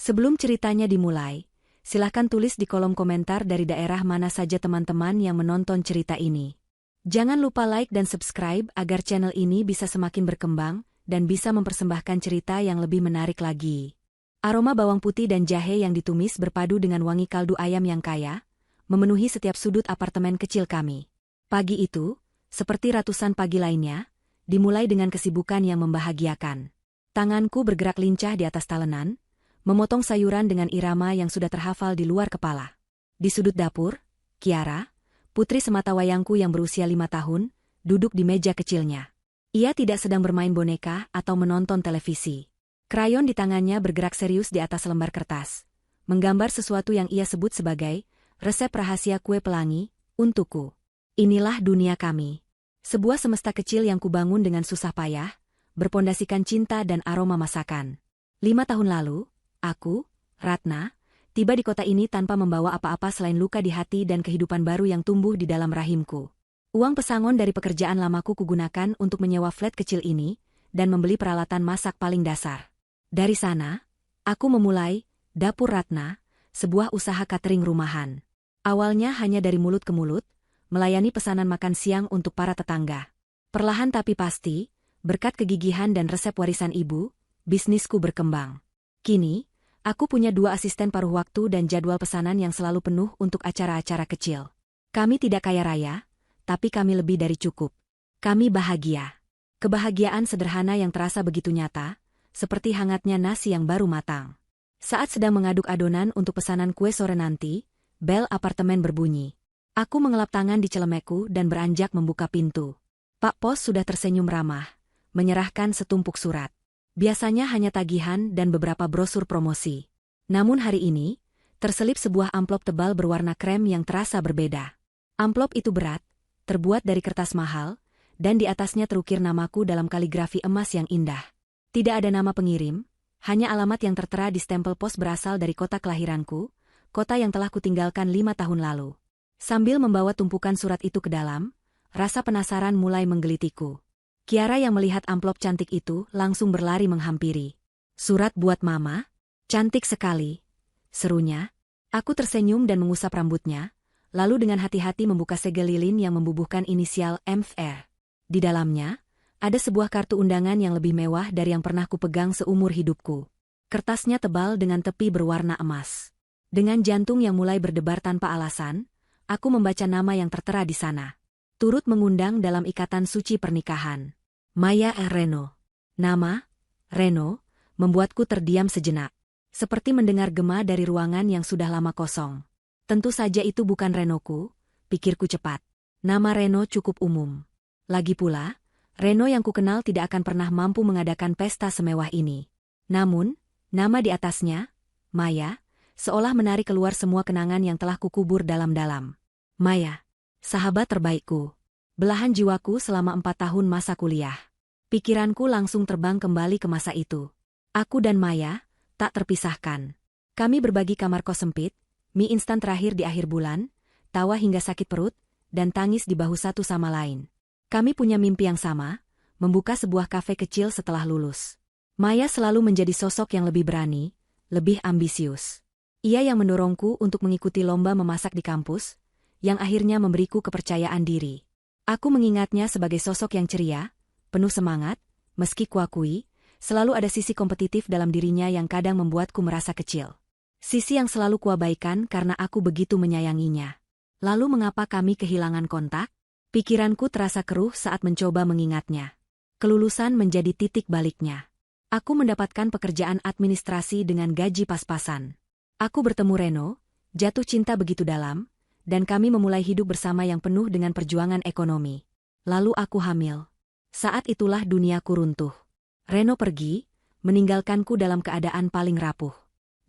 Sebelum ceritanya dimulai, silahkan tulis di kolom komentar dari daerah mana saja teman-teman yang menonton cerita ini. Jangan lupa like dan subscribe agar channel ini bisa semakin berkembang dan bisa mempersembahkan cerita yang lebih menarik lagi. Aroma bawang putih dan jahe yang ditumis berpadu dengan wangi kaldu ayam yang kaya, memenuhi setiap sudut apartemen kecil kami. Pagi itu, seperti ratusan pagi lainnya, dimulai dengan kesibukan yang membahagiakan. Tanganku bergerak lincah di atas talenan, memotong sayuran dengan irama yang sudah terhafal di luar kepala. Di sudut dapur, Kiara, putri sematawayangku yang berusia 5 tahun, duduk di meja kecilnya. Ia tidak sedang bermain boneka atau menonton televisi. Krayon di tangannya bergerak serius di atas lembar kertas, menggambar sesuatu yang ia sebut sebagai resep rahasia kue pelangi untukku. Inilah dunia kami. Sebuah semesta kecil yang kubangun dengan susah payah, berpondasikan cinta dan aroma masakan. 5 tahun lalu, aku, Ratna, tiba di kota ini tanpa membawa apa-apa selain luka di hati dan kehidupan baru yang tumbuh di dalam rahimku. Uang pesangon dari pekerjaan lamaku kugunakan untuk menyewa flat kecil ini dan membeli peralatan masak paling dasar. Dari sana, aku memulai Dapur Ratna, sebuah usaha catering rumahan. Awalnya hanya dari mulut ke mulut, melayani pesanan makan siang untuk para tetangga. Perlahan tapi pasti, berkat kegigihan dan resep warisan ibu, bisnisku berkembang. Kini, aku punya 2 asisten paruh waktu dan jadwal pesanan yang selalu penuh untuk acara-acara kecil. Kami tidak kaya raya, tapi kami lebih dari cukup. Kami bahagia. Kebahagiaan sederhana yang terasa begitu nyata, seperti hangatnya nasi yang baru matang. Saat sedang mengaduk adonan untuk pesanan kue sore nanti, bel apartemen berbunyi. Aku mengelap tangan di celemekku dan beranjak membuka pintu. Pak Pos sudah tersenyum ramah, menyerahkan setumpuk surat. Biasanya hanya tagihan dan beberapa brosur promosi. Namun hari ini, terselip sebuah amplop tebal berwarna krem yang terasa berbeda. Amplop itu berat, terbuat dari kertas mahal, dan di atasnya terukir namaku dalam kaligrafi emas yang indah. Tidak ada nama pengirim, hanya alamat yang tertera di stempel pos berasal dari kota kelahiranku, kota yang telah kutinggalkan 5 tahun lalu. Sambil membawa tumpukan surat itu ke dalam, rasa penasaran mulai menggelitiku. Kiara yang melihat amplop cantik itu langsung berlari menghampiri. "Surat buat Mama? Cantik sekali," serunya. Aku tersenyum dan mengusap rambutnya, lalu dengan hati-hati membuka segel lilin yang membubuhkan inisial MFR. Di dalamnya, ada sebuah kartu undangan yang lebih mewah dari yang pernah kupegang seumur hidupku. Kertasnya tebal dengan tepi berwarna emas. Dengan jantung yang mulai berdebar tanpa alasan, aku membaca nama yang tertera di sana. Turut mengundang dalam ikatan suci pernikahan. Maya Reno. Nama, Reno, membuatku terdiam sejenak. Seperti mendengar gema dari ruangan yang sudah lama kosong. Tentu saja itu bukan Renoku, pikirku cepat. Nama Reno cukup umum. Lagi pula, Reno yang kukenal tidak akan pernah mampu mengadakan pesta semewah ini. Namun, nama di atasnya, Maya, seolah menarik keluar semua kenangan yang telah kukubur dalam-dalam. Maya, sahabat terbaikku. Belahan jiwaku selama 4 tahun masa kuliah. Pikiranku langsung terbang kembali ke masa itu. Aku dan Maya tak terpisahkan. Kami berbagi kamar kos sempit, mie instan terakhir di akhir bulan, tawa hingga sakit perut, dan tangis di bahu satu sama lain. Kami punya mimpi yang sama, membuka sebuah kafe kecil setelah lulus. Maya selalu menjadi sosok yang lebih berani, lebih ambisius. Ia yang mendorongku untuk mengikuti lomba memasak di kampus, yang akhirnya memberiku kepercayaan diri. Aku mengingatnya sebagai sosok yang ceria, penuh semangat, meski kuakui, selalu ada sisi kompetitif dalam dirinya yang kadang membuatku merasa kecil. Sisi yang selalu kuabaikan karena aku begitu menyayanginya. Lalu mengapa kami kehilangan kontak? Pikiranku terasa keruh saat mencoba mengingatnya. Kelulusan menjadi titik baliknya. Aku mendapatkan pekerjaan administrasi dengan gaji pas-pasan. Aku bertemu Reno, jatuh cinta begitu dalam, dan kami memulai hidup bersama yang penuh dengan perjuangan ekonomi. Lalu aku hamil. Saat itulah duniaku runtuh. Reno pergi, meninggalkanku dalam keadaan paling rapuh.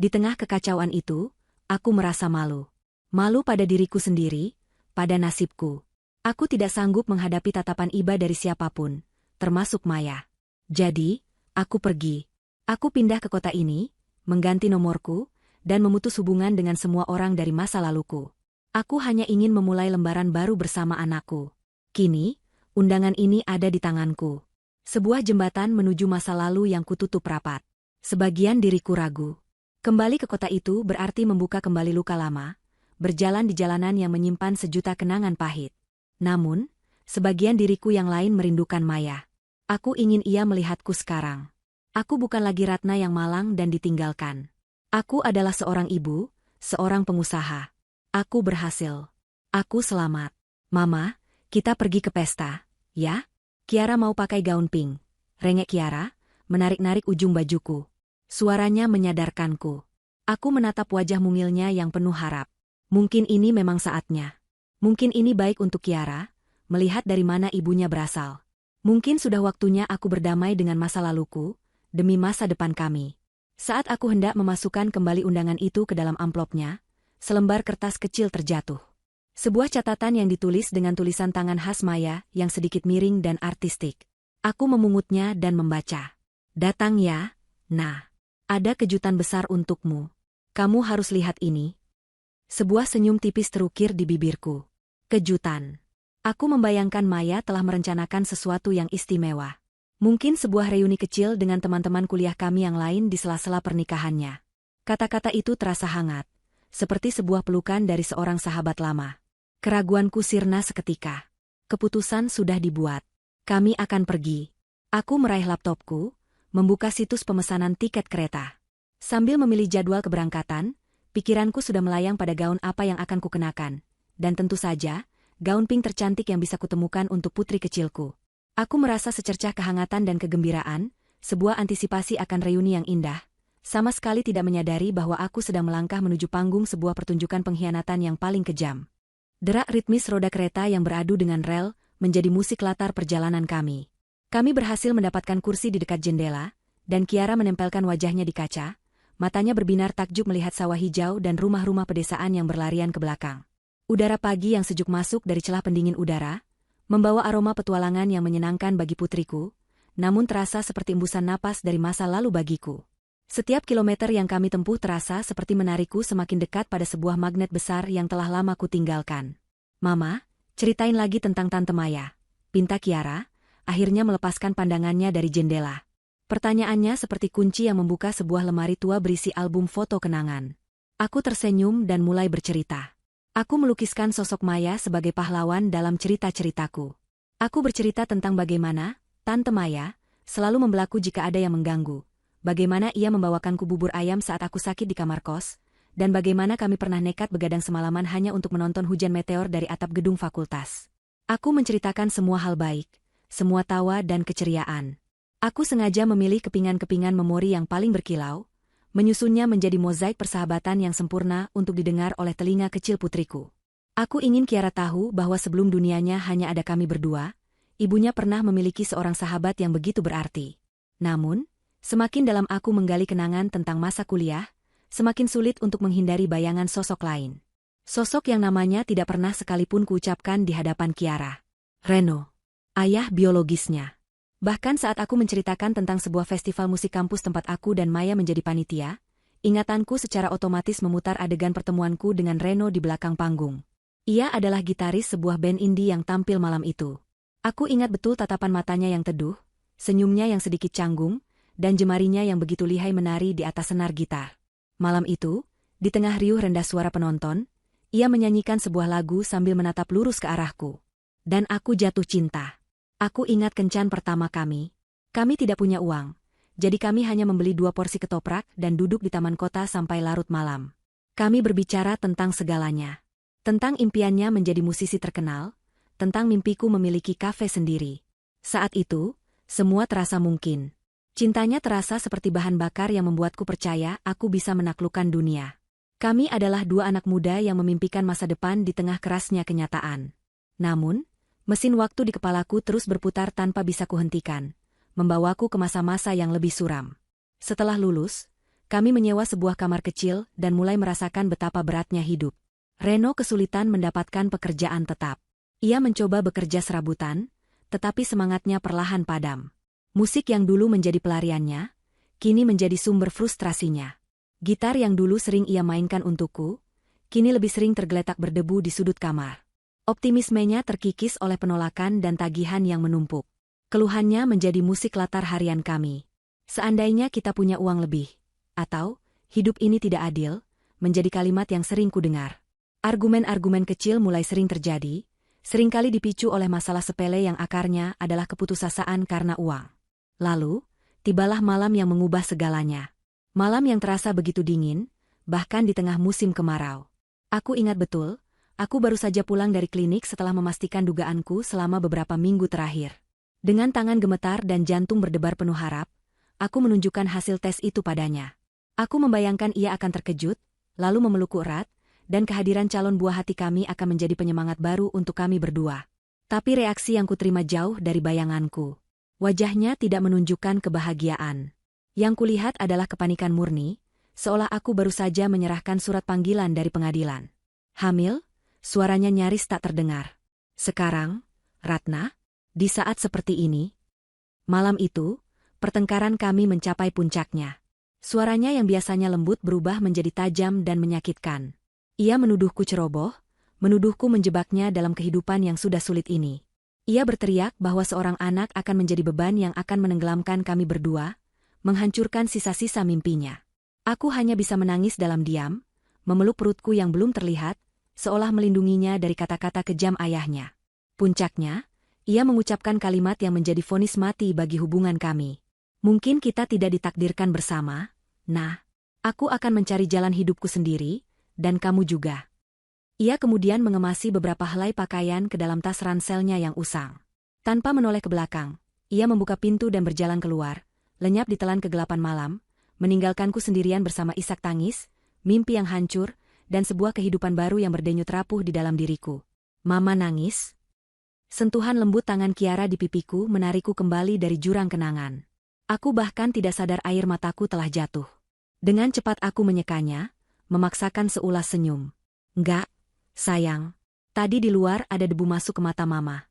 Di tengah kekacauan itu, aku merasa malu. Malu pada diriku sendiri, pada nasibku. Aku tidak sanggup menghadapi tatapan iba dari siapapun, termasuk Maya. Jadi, aku pergi. Aku pindah ke kota ini, mengganti nomorku, dan memutus hubungan dengan semua orang dari masa laluku. Aku hanya ingin memulai lembaran baru bersama anakku. Kini, undangan ini ada di tanganku. Sebuah jembatan menuju masa lalu yang kututup rapat. Sebagian diriku ragu. Kembali ke kota itu berarti membuka kembali luka lama, berjalan di jalanan yang menyimpan sejuta kenangan pahit. Namun, sebagian diriku yang lain merindukan Maya. Aku ingin ia melihatku sekarang. Aku bukan lagi Ratna yang malang dan ditinggalkan. Aku adalah seorang ibu, seorang pengusaha. Aku berhasil. Aku selamat. Mama, kita pergi ke pesta, ya? Kiara mau pakai gaun pink. Rengek Kiara, menarik-narik ujung bajuku. Suaranya menyadarkanku. Aku menatap wajah mungilnya yang penuh harap. Mungkin ini memang saatnya. Mungkin ini baik untuk Kiara, melihat dari mana ibunya berasal. Mungkin sudah waktunya aku berdamai dengan masa laluku, demi masa depan kami. Saat aku hendak memasukkan kembali undangan itu ke dalam amplopnya, selembar kertas kecil terjatuh. Sebuah catatan yang ditulis dengan tulisan tangan khas Maya yang sedikit miring dan artistik. Aku memungutnya dan membaca. Datang ya, nah. Ada kejutan besar untukmu. Kamu harus lihat ini. Sebuah senyum tipis terukir di bibirku. Kejutan. Aku membayangkan Maya telah merencanakan sesuatu yang istimewa. Mungkin sebuah reuni kecil dengan teman-teman kuliah kami yang lain di sela-sela pernikahannya. Kata-kata itu terasa hangat, seperti sebuah pelukan dari seorang sahabat lama. Keraguanku sirna seketika. Keputusan sudah dibuat. Kami akan pergi. Aku meraih laptopku, membuka situs pemesanan tiket kereta. Sambil memilih jadwal keberangkatan, pikiranku sudah melayang pada gaun apa yang akan kukenakan. Dan tentu saja, gaun pink tercantik yang bisa kutemukan untuk putri kecilku. Aku merasa secercah kehangatan dan kegembiraan, sebuah antisipasi akan reuni yang indah. Sama sekali tidak menyadari bahwa aku sedang melangkah menuju panggung sebuah pertunjukan pengkhianatan yang paling kejam. Derak ritmis roda kereta yang beradu dengan rel, menjadi musik latar perjalanan kami. Kami berhasil mendapatkan kursi di dekat jendela, dan Kiara menempelkan wajahnya di kaca, matanya berbinar takjub melihat sawah hijau dan rumah-rumah pedesaan yang berlarian ke belakang. Udara pagi yang sejuk masuk dari celah pendingin udara, membawa aroma petualangan yang menyenangkan bagi putriku, namun terasa seperti embusan napas dari masa lalu bagiku. Setiap kilometer yang kami tempuh terasa seperti menarikku semakin dekat pada sebuah magnet besar yang telah lama kutinggalkan. Mama, ceritain lagi tentang Tante Maya, pinta Kiara, akhirnya melepaskan pandangannya dari jendela. Pertanyaannya seperti kunci yang membuka sebuah lemari tua berisi album foto kenangan. Aku tersenyum dan mulai bercerita. Aku melukiskan sosok Maya sebagai pahlawan dalam cerita-ceritaku. Aku bercerita tentang bagaimana Tante Maya selalu membelaku jika ada yang mengganggu, bagaimana ia membawakanku bubur ayam saat aku sakit di kamar kos, dan bagaimana kami pernah nekat begadang semalaman hanya untuk menonton hujan meteor dari atap gedung fakultas. Aku menceritakan semua hal baik, semua tawa dan keceriaan. Aku sengaja memilih kepingan-kepingan memori yang paling berkilau, menyusunnya menjadi mozaik persahabatan yang sempurna untuk didengar oleh telinga kecil putriku. Aku ingin Kiara tahu bahwa sebelum dunianya hanya ada kami berdua, ibunya pernah memiliki seorang sahabat yang begitu berarti. Namun, semakin dalam aku menggali kenangan tentang masa kuliah, semakin sulit untuk menghindari bayangan sosok lain. Sosok yang namanya tidak pernah sekalipun kuucapkan di hadapan Kiara. Reno. Ayah biologisnya. Bahkan saat aku menceritakan tentang sebuah festival musik kampus tempat aku dan Maya menjadi panitia, ingatanku secara otomatis memutar adegan pertemuanku dengan Reno di belakang panggung. Ia adalah gitaris sebuah band indie yang tampil malam itu. Aku ingat betul tatapan matanya yang teduh, senyumnya yang sedikit canggung, dan jemarinya yang begitu lihai menari di atas senar gitar. Malam itu, di tengah riuh rendah suara penonton, ia menyanyikan sebuah lagu sambil menatap lurus ke arahku. Dan aku jatuh cinta. Aku ingat kencan pertama kami. Kami tidak punya uang, jadi kami hanya membeli 2 porsi ketoprak dan duduk di taman kota sampai larut malam. Kami berbicara tentang segalanya. Tentang impiannya menjadi musisi terkenal, tentang mimpiku memiliki kafe sendiri. Saat itu, semua terasa mungkin. Cintanya terasa seperti bahan bakar yang membuatku percaya aku bisa menaklukkan dunia. Kami adalah 2 anak muda yang memimpikan masa depan di tengah kerasnya kenyataan. Namun, mesin waktu di kepalaku terus berputar tanpa bisa kuhentikan, membawaku ke masa-masa yang lebih suram. Setelah lulus, kami menyewa sebuah kamar kecil dan mulai merasakan betapa beratnya hidup. Reno kesulitan mendapatkan pekerjaan tetap. Ia mencoba bekerja serabutan, tetapi semangatnya perlahan padam. Musik yang dulu menjadi pelariannya, kini menjadi sumber frustrasinya. Gitar yang dulu sering ia mainkan untukku, kini lebih sering tergeletak berdebu di sudut kamar. Optimismenya terkikis oleh penolakan dan tagihan yang menumpuk. Keluhannya menjadi musik latar harian kami. Seandainya kita punya uang lebih, atau hidup ini tidak adil, menjadi kalimat yang sering kudengar. Argumen-argumen kecil mulai sering terjadi, seringkali dipicu oleh masalah sepele yang akarnya adalah keputusasaan karena uang. Lalu, tibalah malam yang mengubah segalanya. Malam yang terasa begitu dingin, bahkan di tengah musim kemarau. Aku ingat betul, aku baru saja pulang dari klinik setelah memastikan dugaanku selama beberapa minggu terakhir. Dengan tangan gemetar dan jantung berdebar penuh harap, aku menunjukkan hasil tes itu padanya. Aku membayangkan ia akan terkejut, lalu memelukku erat, dan kehadiran calon buah hati kami akan menjadi penyemangat baru untuk kami berdua. Tapi reaksi yang kuterima jauh dari bayanganku. Wajahnya tidak menunjukkan kebahagiaan. Yang kulihat adalah kepanikan murni, seolah aku baru saja menyerahkan surat panggilan dari pengadilan. Hamil? Suaranya nyaris tak terdengar. Sekarang, Ratna, di saat seperti ini. Malam itu, pertengkaran kami mencapai puncaknya. Suaranya yang biasanya lembut berubah menjadi tajam dan menyakitkan. Ia menuduhku ceroboh, menuduhku menjebaknya dalam kehidupan yang sudah sulit ini. Ia berteriak bahwa seorang anak akan menjadi beban yang akan menenggelamkan kami berdua, menghancurkan sisa-sisa mimpinya. Aku hanya bisa menangis dalam diam, memeluk perutku yang belum terlihat, seolah melindunginya dari kata-kata kejam ayahnya. Puncaknya, ia mengucapkan kalimat yang menjadi vonis mati bagi hubungan kami. Mungkin kita tidak ditakdirkan bersama, nah, aku akan mencari jalan hidupku sendiri, dan kamu juga. Ia kemudian mengemasi beberapa helai pakaian ke dalam tas ranselnya yang usang. Tanpa menoleh ke belakang, ia membuka pintu dan berjalan keluar, lenyap ditelan kegelapan malam, meninggalkanku sendirian bersama isak tangis, mimpi yang hancur, dan sebuah kehidupan baru yang berdenyut rapuh di dalam diriku. Mama nangis. Sentuhan lembut tangan Kiara di pipiku menarikku kembali dari jurang kenangan. Aku bahkan tidak sadar air mataku telah jatuh. Dengan cepat aku menyekanya, memaksakan seulas senyum. Enggak, sayang. Tadi di luar ada debu masuk ke mata mama.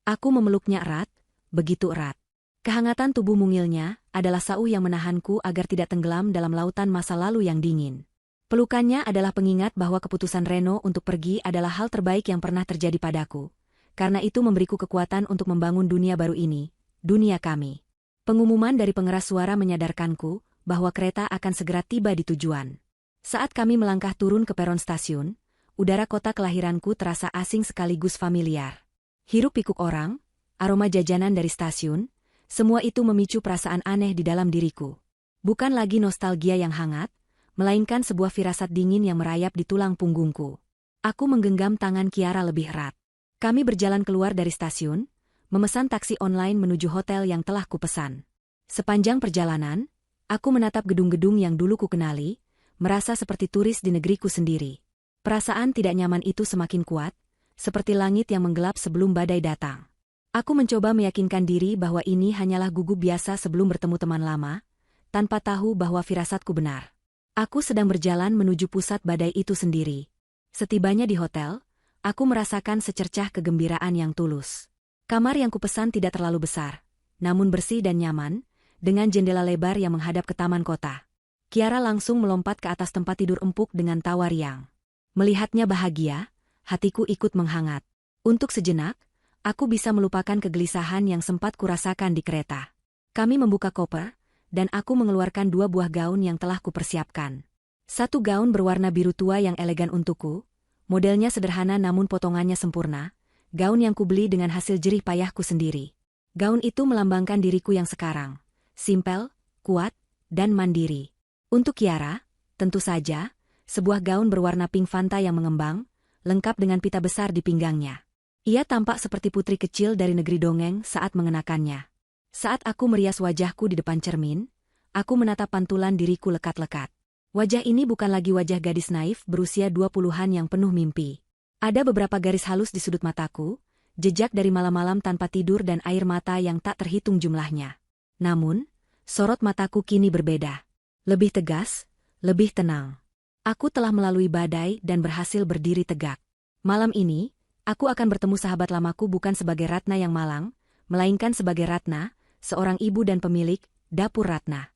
Aku memeluknya erat, begitu erat. Kehangatan tubuh mungilnya adalah sauh yang menahanku agar tidak tenggelam dalam lautan masa lalu yang dingin. Pelukannya adalah pengingat bahwa keputusan Reno untuk pergi adalah hal terbaik yang pernah terjadi padaku. Karena itu memberiku kekuatan untuk membangun dunia baru ini, dunia kami. Pengumuman dari pengeras suara menyadarkanku bahwa kereta akan segera tiba di tujuan. Saat kami melangkah turun ke peron stasiun, udara kota kelahiranku terasa asing sekaligus familiar. Hiruk-pikuk orang, aroma jajanan dari stasiun, semua itu memicu perasaan aneh di dalam diriku. Bukan lagi nostalgia yang hangat, melainkan sebuah firasat dingin yang merayap di tulang punggungku. Aku menggenggam tangan Kiara lebih erat. Kami berjalan keluar dari stasiun, memesan taksi online menuju hotel yang telah kupesan. Sepanjang perjalanan, aku menatap gedung-gedung yang dulu kukenali, merasa seperti turis di negeriku sendiri. Perasaan tidak nyaman itu semakin kuat, seperti langit yang menggelap sebelum badai datang. Aku mencoba meyakinkan diri bahwa ini hanyalah gugup biasa sebelum bertemu teman lama, tanpa tahu bahwa firasatku benar. Aku sedang berjalan menuju pusat badai itu sendiri. Setibanya di hotel, aku merasakan secercah kegembiraan yang tulus. Kamar yang kupesan tidak terlalu besar, namun bersih dan nyaman, dengan jendela lebar yang menghadap ke taman kota. Kiara langsung melompat ke atas tempat tidur empuk dengan tawa riang. Melihatnya bahagia, hatiku ikut menghangat. Untuk sejenak, aku bisa melupakan kegelisahan yang sempat kurasakan di kereta. Kami membuka koper, dan aku mengeluarkan 2 buah gaun yang telah kupersiapkan. Satu gaun berwarna biru tua yang elegan untukku, modelnya sederhana namun potongannya sempurna, gaun yang kubeli dengan hasil jerih payahku sendiri. Gaun itu melambangkan diriku yang sekarang, simpel, kuat, dan mandiri. Untuk Kiara, tentu saja, sebuah gaun berwarna pink Fanta yang mengembang, lengkap dengan pita besar di pinggangnya. Ia tampak seperti putri kecil dari negeri dongeng saat mengenakannya. Saat aku merias wajahku di depan cermin, aku menatap pantulan diriku lekat-lekat. Wajah ini bukan lagi wajah gadis naif berusia 20-an yang penuh mimpi. Ada beberapa garis halus di sudut mataku, jejak dari malam-malam tanpa tidur dan air mata yang tak terhitung jumlahnya. Namun, sorot mataku kini berbeda. Lebih tegas, lebih tenang. Aku telah melalui badai dan berhasil berdiri tegak. Malam ini, aku akan bertemu sahabat lamaku bukan sebagai Ratna yang malang, melainkan sebagai Ratna, seorang ibu dan pemilik dapur Ratna.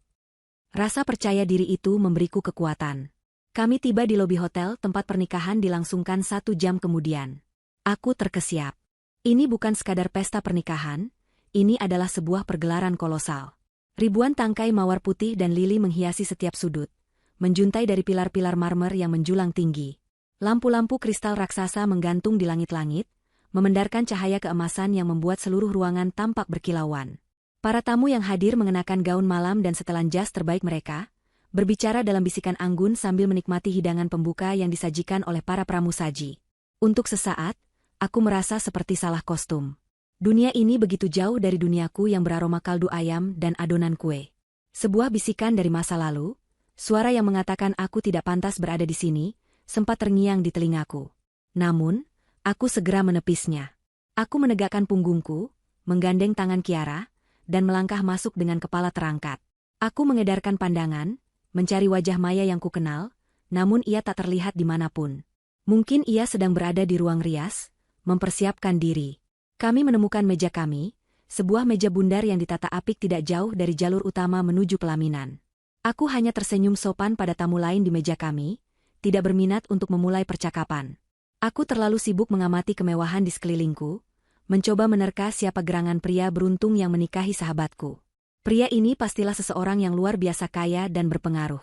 Rasa percaya diri itu memberiku kekuatan. Kami tiba di lobi hotel tempat pernikahan dilangsungkan 1 jam kemudian. Aku terkesiap. Ini bukan sekadar pesta pernikahan, ini adalah sebuah pergelaran kolosal. Ribuan tangkai mawar putih dan lili menghiasi setiap sudut, menjuntai dari pilar-pilar marmer yang menjulang tinggi. Lampu-lampu kristal raksasa menggantung di langit-langit, memendarkan cahaya keemasan yang membuat seluruh ruangan tampak berkilauan. Para tamu yang hadir mengenakan gaun malam dan setelan jas terbaik mereka, berbicara dalam bisikan anggun sambil menikmati hidangan pembuka yang disajikan oleh para pramusaji. Untuk sesaat, aku merasa seperti salah kostum. Dunia ini begitu jauh dari duniaku yang beraroma kaldu ayam dan adonan kue. Sebuah bisikan dari masa lalu, suara yang mengatakan aku tidak pantas berada di sini, sempat terngiang di telingaku. Namun, aku segera menepisnya. Aku menegakkan punggungku, menggandeng tangan Kiara, dan melangkah masuk dengan kepala terangkat. Aku mengedarkan pandangan, mencari wajah Maya yang kukenal, namun ia tak terlihat dimanapun. Mungkin ia sedang berada di ruang rias, mempersiapkan diri. Kami menemukan meja kami, sebuah meja bundar yang ditata apik tidak jauh dari jalur utama menuju pelaminan. Aku hanya tersenyum sopan pada tamu lain di meja kami, tidak berminat untuk memulai percakapan. Aku terlalu sibuk mengamati kemewahan di sekelilingku, mencoba menerka siapa gerangan pria beruntung yang menikahi sahabatku. Pria ini pastilah seseorang yang luar biasa kaya dan berpengaruh.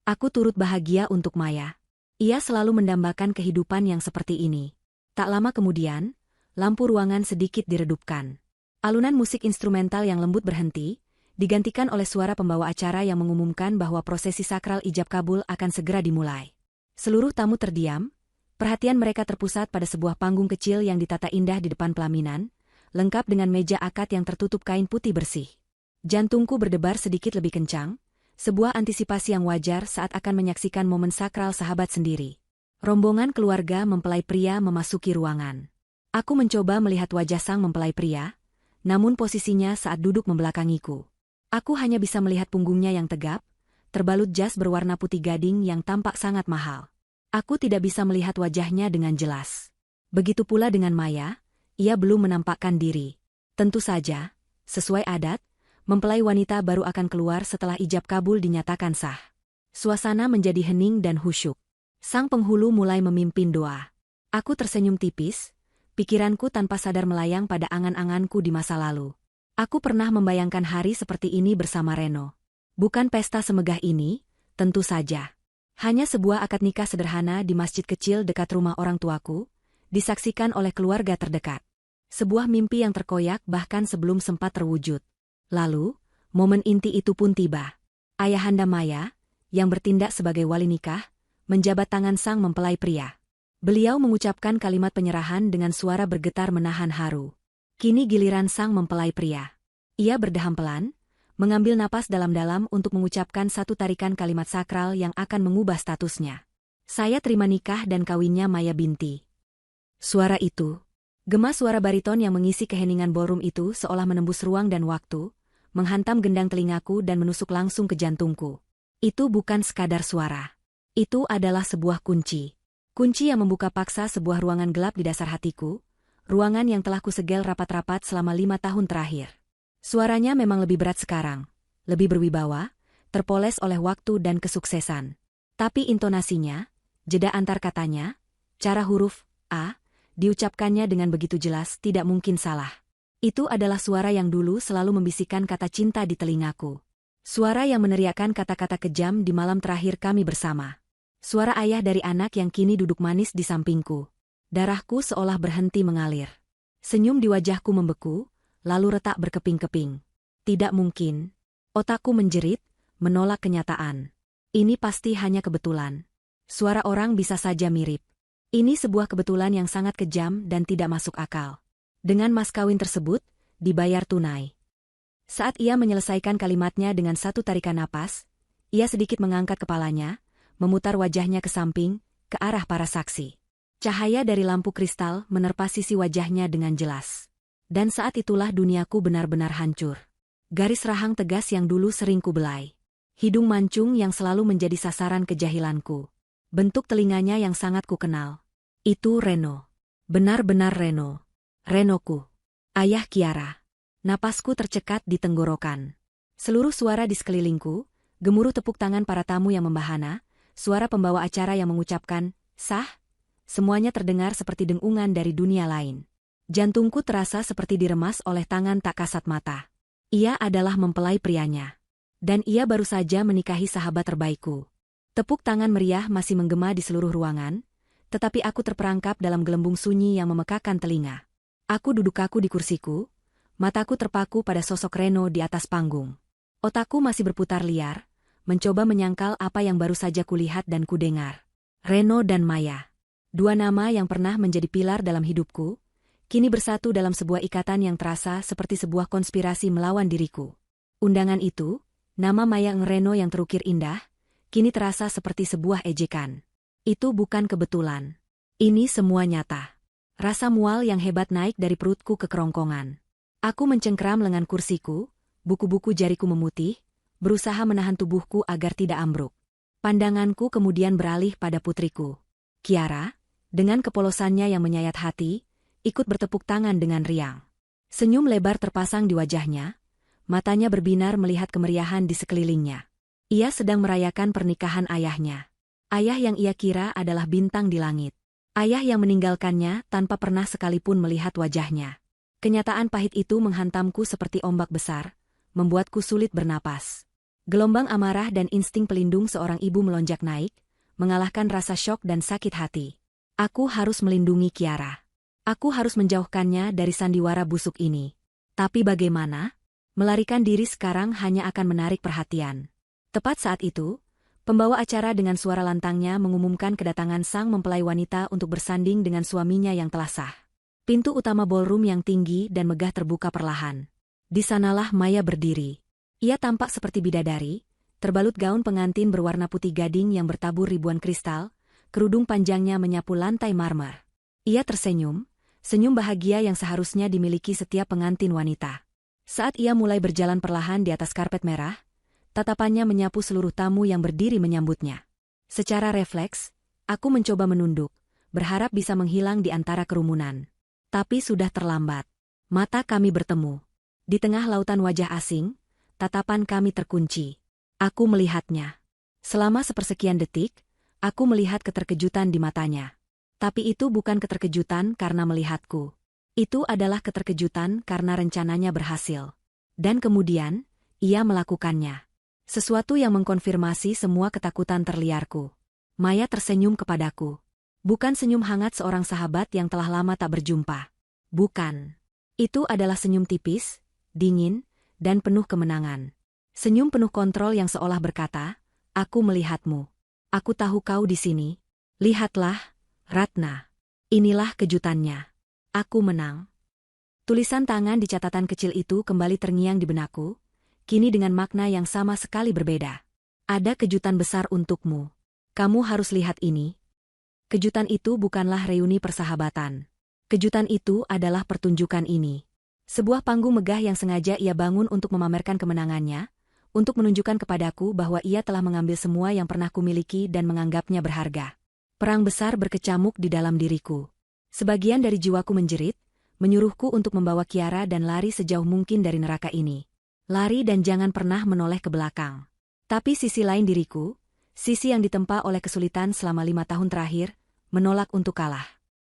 Aku turut bahagia untuk Maya. Ia selalu mendambakan kehidupan yang seperti ini. Tak lama kemudian, lampu ruangan sedikit diredupkan. Alunan musik instrumental yang lembut berhenti, digantikan oleh suara pembawa acara yang mengumumkan bahwa prosesi sakral ijab kabul akan segera dimulai. Seluruh tamu terdiam, perhatian mereka terpusat pada sebuah panggung kecil yang ditata indah di depan pelaminan, lengkap dengan meja akad yang tertutup kain putih bersih. Jantungku berdebar sedikit lebih kencang, sebuah antisipasi yang wajar saat akan menyaksikan momen sakral sahabat sendiri. Rombongan keluarga mempelai pria memasuki ruangan. Aku mencoba melihat wajah sang mempelai pria, namun posisinya saat duduk membelakangiku. Aku hanya bisa melihat punggungnya yang tegap, terbalut jas berwarna putih gading yang tampak sangat mahal. Aku tidak bisa melihat wajahnya dengan jelas. Begitu pula dengan Maya, ia belum menampakkan diri. Tentu saja, sesuai adat, mempelai wanita baru akan keluar setelah ijab kabul dinyatakan sah. Suasana menjadi hening dan khusyuk. Sang penghulu mulai memimpin doa. Aku tersenyum tipis, pikiranku tanpa sadar melayang pada angan-anganku di masa lalu. Aku pernah membayangkan hari seperti ini bersama Reno. Bukan pesta semegah ini, tentu saja. Hanya sebuah akad nikah sederhana di masjid kecil dekat rumah orang tuaku, disaksikan oleh keluarga terdekat. Sebuah mimpi yang terkoyak bahkan sebelum sempat terwujud. Lalu, momen inti itu pun tiba. Ayahanda Maya, yang bertindak sebagai wali nikah, menjabat tangan sang mempelai pria. Beliau mengucapkan kalimat penyerahan dengan suara bergetar menahan haru. Kini giliran sang mempelai pria. Ia berdeham pelan, mengambil napas dalam-dalam untuk mengucapkan satu tarikan kalimat sakral yang akan mengubah statusnya. Saya terima nikah dan kawinnya Maya binti. Suara itu, gema suara bariton yang mengisi keheningan ballroom itu seolah menembus ruang dan waktu, menghantam gendang telingaku dan menusuk langsung ke jantungku. Itu bukan sekadar suara. Itu adalah sebuah kunci. Kunci yang membuka paksa sebuah ruangan gelap di dasar hatiku, ruangan yang telah kusegel rapat-rapat selama 5 tahun terakhir. Suaranya memang lebih berat sekarang, lebih berwibawa, terpoles oleh waktu dan kesuksesan. Tapi intonasinya, jeda antar katanya, cara huruf A, diucapkannya dengan begitu jelas tidak mungkin salah. Itu adalah suara yang dulu selalu membisikkan kata cinta di telingaku. Suara yang meneriakkan kata-kata kejam di malam terakhir kami bersama. Suara ayah dari anak yang kini duduk manis di sampingku. Darahku seolah berhenti mengalir. Senyum di wajahku membeku, lalu retak berkeping-keping. Tidak mungkin. Otakku menjerit, menolak kenyataan. Ini pasti hanya kebetulan. Suara orang bisa saja mirip. Ini sebuah kebetulan yang sangat kejam dan tidak masuk akal. Dengan mas kawin tersebut, dibayar tunai. Saat ia menyelesaikan kalimatnya dengan satu tarikan napas, ia sedikit mengangkat kepalanya, memutar wajahnya ke samping, ke arah para saksi. Cahaya dari lampu kristal menerpa sisi wajahnya dengan jelas. Dan saat itulah duniaku benar-benar hancur. Garis rahang tegas yang dulu sering kubelai. Hidung mancung yang selalu menjadi sasaran kejahilanku. Bentuk telinganya yang sangat kukenal. Itu Reno. Benar-benar Reno. Renoku. Ayah Kiara. Napasku tercekat di tenggorokan. Seluruh suara di sekelilingku, gemuruh tepuk tangan para tamu yang membahana, suara pembawa acara yang mengucapkan, sah, semuanya terdengar seperti dengungan dari dunia lain. Jantungku terasa seperti diremas oleh tangan tak kasat mata. Ia adalah mempelai prianya. Dan ia baru saja menikahi sahabat terbaikku. Tepuk tangan meriah masih menggema di seluruh ruangan, tetapi aku terperangkap dalam gelembung sunyi yang memekakan telinga. Aku duduk kaku di kursiku, mataku terpaku pada sosok Reno di atas panggung. Otakku masih berputar liar, mencoba menyangkal apa yang baru saja kulihat dan kudengar. Reno dan Maya. Dua nama yang pernah menjadi pilar dalam hidupku, kini bersatu dalam sebuah ikatan yang terasa seperti sebuah konspirasi melawan diriku. Undangan itu, nama Maya Reno yang terukir indah, kini terasa seperti sebuah ejekan. Itu bukan kebetulan. Ini semua nyata. Rasa mual yang hebat naik dari perutku ke kerongkongan. Aku mencengkeram lengan kursiku, buku-buku jariku memutih, berusaha menahan tubuhku agar tidak ambruk. Pandanganku kemudian beralih pada putriku. Kiara, dengan kepolosannya yang menyayat hati, ikut bertepuk tangan dengan riang. Senyum lebar terpasang di wajahnya, matanya berbinar melihat kemeriahan di sekelilingnya. Ia sedang merayakan pernikahan ayahnya. Ayah yang ia kira adalah bintang di langit. Ayah yang meninggalkannya tanpa pernah sekalipun melihat wajahnya. Kenyataan pahit itu menghantamku seperti ombak besar, membuatku sulit bernapas. Gelombang amarah dan insting pelindung seorang ibu melonjak naik, mengalahkan rasa syok dan sakit hati. Aku harus melindungi Kiara. Aku harus menjauhkannya dari sandiwara busuk ini. Tapi bagaimana? Melarikan diri sekarang hanya akan menarik perhatian. Tepat saat itu, pembawa acara dengan suara lantangnya mengumumkan kedatangan sang mempelai wanita untuk bersanding dengan suaminya yang telah sah. Pintu utama ballroom yang tinggi dan megah terbuka perlahan. Di sanalah Maya berdiri. Ia tampak seperti bidadari, terbalut gaun pengantin berwarna putih gading yang bertabur ribuan kristal, kerudung panjangnya menyapu lantai marmer. Ia tersenyum, senyum bahagia yang seharusnya dimiliki setiap pengantin wanita. Saat ia mulai berjalan perlahan di atas karpet merah, tatapannya menyapu seluruh tamu yang berdiri menyambutnya. Secara refleks, aku mencoba menunduk, berharap bisa menghilang di antara kerumunan. Tapi sudah terlambat. Mata kami bertemu. Di tengah lautan wajah asing, tatapan kami terkunci. Aku melihatnya. Selama sepersekian detik, aku melihat keterkejutan di matanya. Tapi itu bukan keterkejutan karena melihatku. Itu adalah keterkejutan karena rencananya berhasil. Dan kemudian, ia melakukannya. Sesuatu yang mengkonfirmasi semua ketakutan terliarku. Maya tersenyum kepadaku. Bukan senyum hangat seorang sahabat yang telah lama tak berjumpa. Bukan. Itu adalah senyum tipis, dingin, dan penuh kemenangan. Senyum penuh kontrol yang seolah berkata, "Aku melihatmu. Aku tahu kau di sini. Lihatlah, Ratna. Inilah kejutannya. Aku menang." Tulisan tangan di catatan kecil itu kembali terngiang di benakku, kini dengan makna yang sama sekali berbeda. Ada kejutan besar untukmu. Kamu harus lihat ini. Kejutan itu bukanlah reuni persahabatan. Kejutan itu adalah pertunjukan ini. Sebuah panggung megah yang sengaja ia bangun untuk memamerkan kemenangannya, untuk menunjukkan kepadaku bahwa ia telah mengambil semua yang pernah kumiliki dan menganggapnya berharga. Perang besar berkecamuk di dalam diriku. Sebagian dari jiwaku menjerit, menyuruhku untuk membawa Kiara dan lari sejauh mungkin dari neraka ini. Lari dan jangan pernah menoleh ke belakang. Tapi sisi lain diriku, sisi yang ditempa oleh kesulitan selama 5 tahun terakhir, menolak untuk kalah.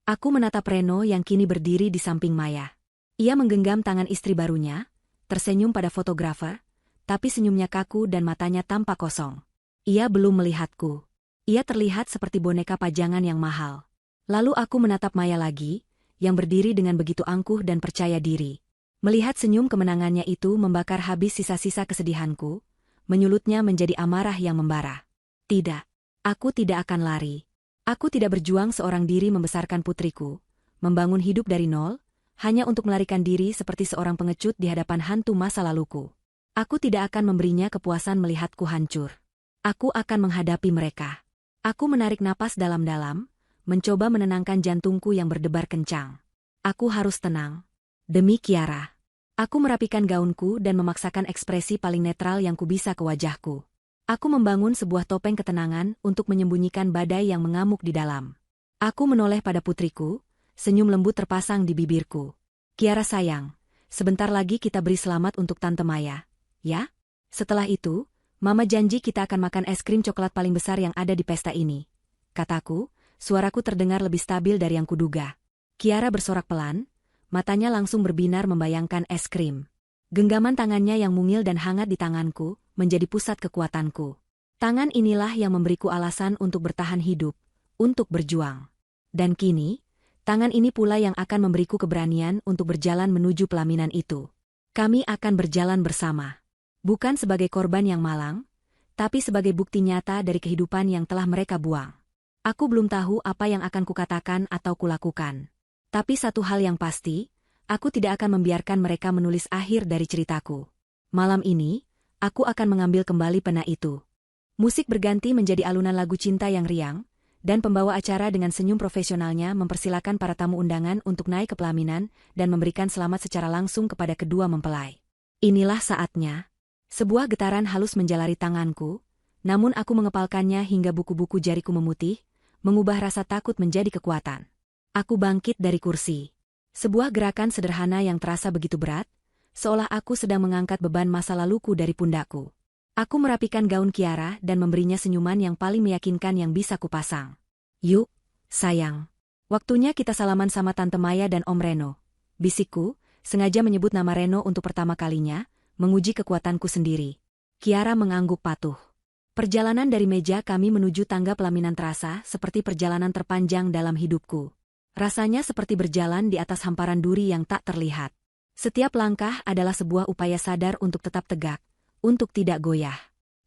Aku menatap Reno yang kini berdiri di samping Maya. Ia menggenggam tangan istri barunya, tersenyum pada fotografer, tapi senyumnya kaku dan matanya tampak kosong. Ia belum melihatku. Ia terlihat seperti boneka pajangan yang mahal. Lalu aku menatap Maya lagi, yang berdiri dengan begitu angkuh dan percaya diri. Melihat senyum kemenangannya itu membakar habis sisa-sisa kesedihanku, menyulutnya menjadi amarah yang membara. Tidak, aku tidak akan lari. Aku tidak berjuang seorang diri membesarkan putriku, membangun hidup dari nol, hanya untuk melarikan diri seperti seorang pengecut di hadapan hantu masa laluku. Aku tidak akan memberinya kepuasan melihatku hancur. Aku akan menghadapi mereka. Aku menarik napas dalam-dalam, mencoba menenangkan jantungku yang berdebar kencang. Aku harus tenang. Demi Kiara. Aku merapikan gaunku dan memaksakan ekspresi paling netral yang kubisa ke wajahku. Aku membangun sebuah topeng ketenangan untuk menyembunyikan badai yang mengamuk di dalam. Aku menoleh pada putriku, senyum lembut terpasang di bibirku. Kiara sayang, sebentar lagi kita beri selamat untuk Tante Maya, ya? Setelah itu, Mama janji kita akan makan es krim coklat paling besar yang ada di pesta ini. Kataku, suaraku terdengar lebih stabil dari yang kuduga. Kiara bersorak pelan, matanya langsung berbinar membayangkan es krim. Genggaman tangannya yang mungil dan hangat di tanganku, menjadi pusat kekuatanku. Tangan inilah yang memberiku alasan untuk bertahan hidup, untuk berjuang. Dan kini, tangan ini pula yang akan memberiku keberanian untuk berjalan menuju pelaminan itu. Kami akan berjalan bersama. Bukan sebagai korban yang malang, tapi sebagai bukti nyata dari kehidupan yang telah mereka buang. Aku belum tahu apa yang akan kukatakan atau kulakukan. Tapi satu hal yang pasti, aku tidak akan membiarkan mereka menulis akhir dari ceritaku. Malam ini, aku akan mengambil kembali pena itu. Musik berganti menjadi alunan lagu cinta yang riang, dan pembawa acara dengan senyum profesionalnya mempersilakan para tamu undangan untuk naik ke pelaminan dan memberikan selamat secara langsung kepada kedua mempelai. Inilah saatnya. Sebuah getaran halus menjalari tanganku, namun aku mengepalkannya hingga buku-buku jariku memutih, mengubah rasa takut menjadi kekuatan. Aku bangkit dari kursi. Sebuah gerakan sederhana yang terasa begitu berat, seolah aku sedang mengangkat beban masa laluku dari pundakku. Aku merapikan gaun Kiara dan memberinya senyuman yang paling meyakinkan yang bisa kupasang. Yuk, sayang. Waktunya kita salaman sama Tante Maya dan Om Reno. Bisikku, sengaja menyebut nama Reno untuk pertama kalinya, menguji kekuatanku sendiri. Kiara mengangguk patuh. Perjalanan dari meja kami menuju tangga pelaminan terasa seperti perjalanan terpanjang dalam hidupku. Rasanya seperti berjalan di atas hamparan duri yang tak terlihat. Setiap langkah adalah sebuah upaya sadar untuk tetap tegak, untuk tidak goyah.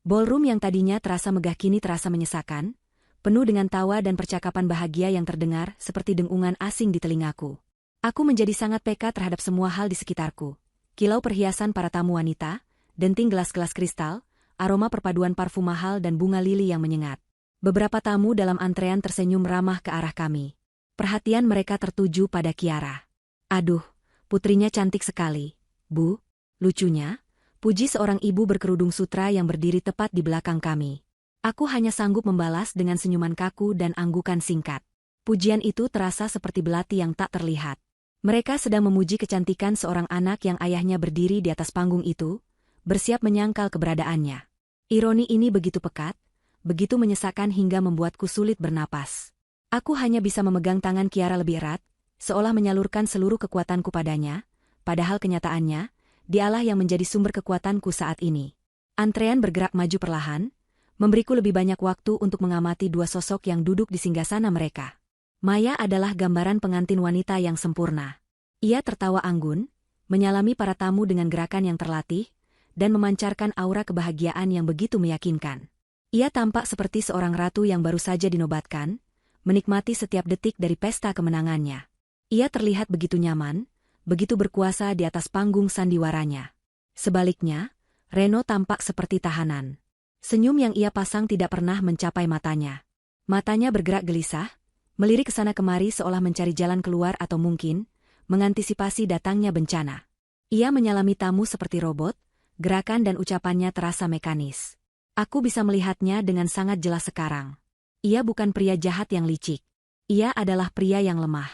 Ballroom yang tadinya terasa megah kini terasa menyesakan, penuh dengan tawa dan percakapan bahagia yang terdengar seperti dengungan asing di telingaku. Aku menjadi sangat peka terhadap semua hal di sekitarku. Kilau perhiasan para tamu wanita, denting gelas-gelas kristal, aroma perpaduan parfum mahal dan bunga lili yang menyengat. Beberapa tamu dalam antrean tersenyum ramah ke arah kami. Perhatian mereka tertuju pada Kiara. Aduh, putrinya cantik sekali, Bu. Lucunya, puji seorang ibu berkerudung sutra yang berdiri tepat di belakang kami. Aku hanya sanggup membalas dengan senyuman kaku dan anggukan singkat. Pujian itu terasa seperti belati yang tak terlihat. Mereka sedang memuji kecantikan seorang anak yang ayahnya berdiri di atas panggung itu, bersiap menyangkal keberadaannya. Ironi ini begitu pekat, begitu menyesakan hingga membuatku sulit bernapas. Aku hanya bisa memegang tangan Kiara lebih erat, seolah menyalurkan seluruh kekuatanku padanya, padahal kenyataannya, dialah yang menjadi sumber kekuatanku saat ini. Antrean bergerak maju perlahan, memberiku lebih banyak waktu untuk mengamati dua sosok yang duduk di singgasana mereka. Maya adalah gambaran pengantin wanita yang sempurna. Ia tertawa anggun, menyalami para tamu dengan gerakan yang terlatih, dan memancarkan aura kebahagiaan yang begitu meyakinkan. Ia tampak seperti seorang ratu yang baru saja dinobatkan, menikmati setiap detik dari pesta kemenangannya. Ia terlihat begitu nyaman, begitu berkuasa di atas panggung sandiwaranya. Sebaliknya, Reno tampak seperti tahanan. Senyum yang ia pasang tidak pernah mencapai matanya. Matanya bergerak gelisah, melirik kesana kemari seolah mencari jalan keluar atau mungkin, mengantisipasi datangnya bencana. Ia menyalami tamu seperti robot, gerakan dan ucapannya terasa mekanis. Aku bisa melihatnya dengan sangat jelas sekarang. Ia bukan pria jahat yang licik. Ia adalah pria yang lemah.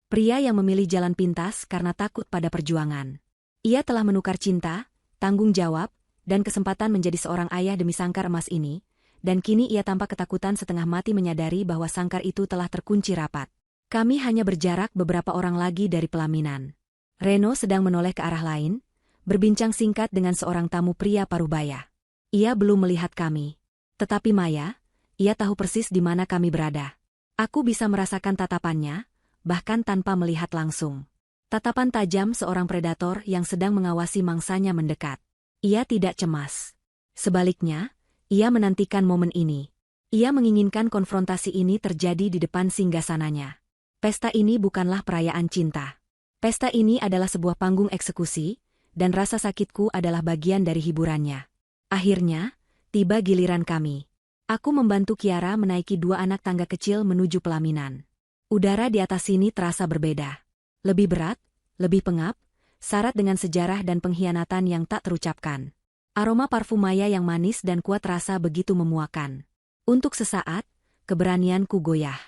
Pria yang memilih jalan pintas karena takut pada perjuangan. Ia telah menukar cinta, tanggung jawab, dan kesempatan menjadi seorang ayah demi sangkar emas ini, dan kini ia tampak ketakutan setengah mati menyadari bahwa sangkar itu telah terkunci rapat. Kami hanya berjarak beberapa orang lagi dari pelaminan. Reno sedang menoleh ke arah lain, berbincang singkat dengan seorang tamu pria parubaya. Ia belum melihat kami. Tetapi Maya, ia tahu persis di mana kami berada. Aku bisa merasakan tatapannya, bahkan tanpa melihat langsung. Tatapan tajam seorang predator yang sedang mengawasi mangsanya mendekat. Ia tidak cemas. Sebaliknya, ia menantikan momen ini. Ia menginginkan konfrontasi ini terjadi di depan singgasananya. Pesta ini bukanlah perayaan cinta. Pesta ini adalah sebuah panggung eksekusi, dan rasa sakitku adalah bagian dari hiburannya. Akhirnya, tiba giliran kami. Aku membantu Kiara menaiki dua anak tangga kecil menuju pelaminan. Udara di atas sini terasa berbeda. Lebih berat, lebih pengap, syarat dengan sejarah dan pengkhianatan yang tak terucapkan. Aroma parfum Maya yang manis dan kuat rasa begitu memuakan. Untuk sesaat, keberanianku goyah.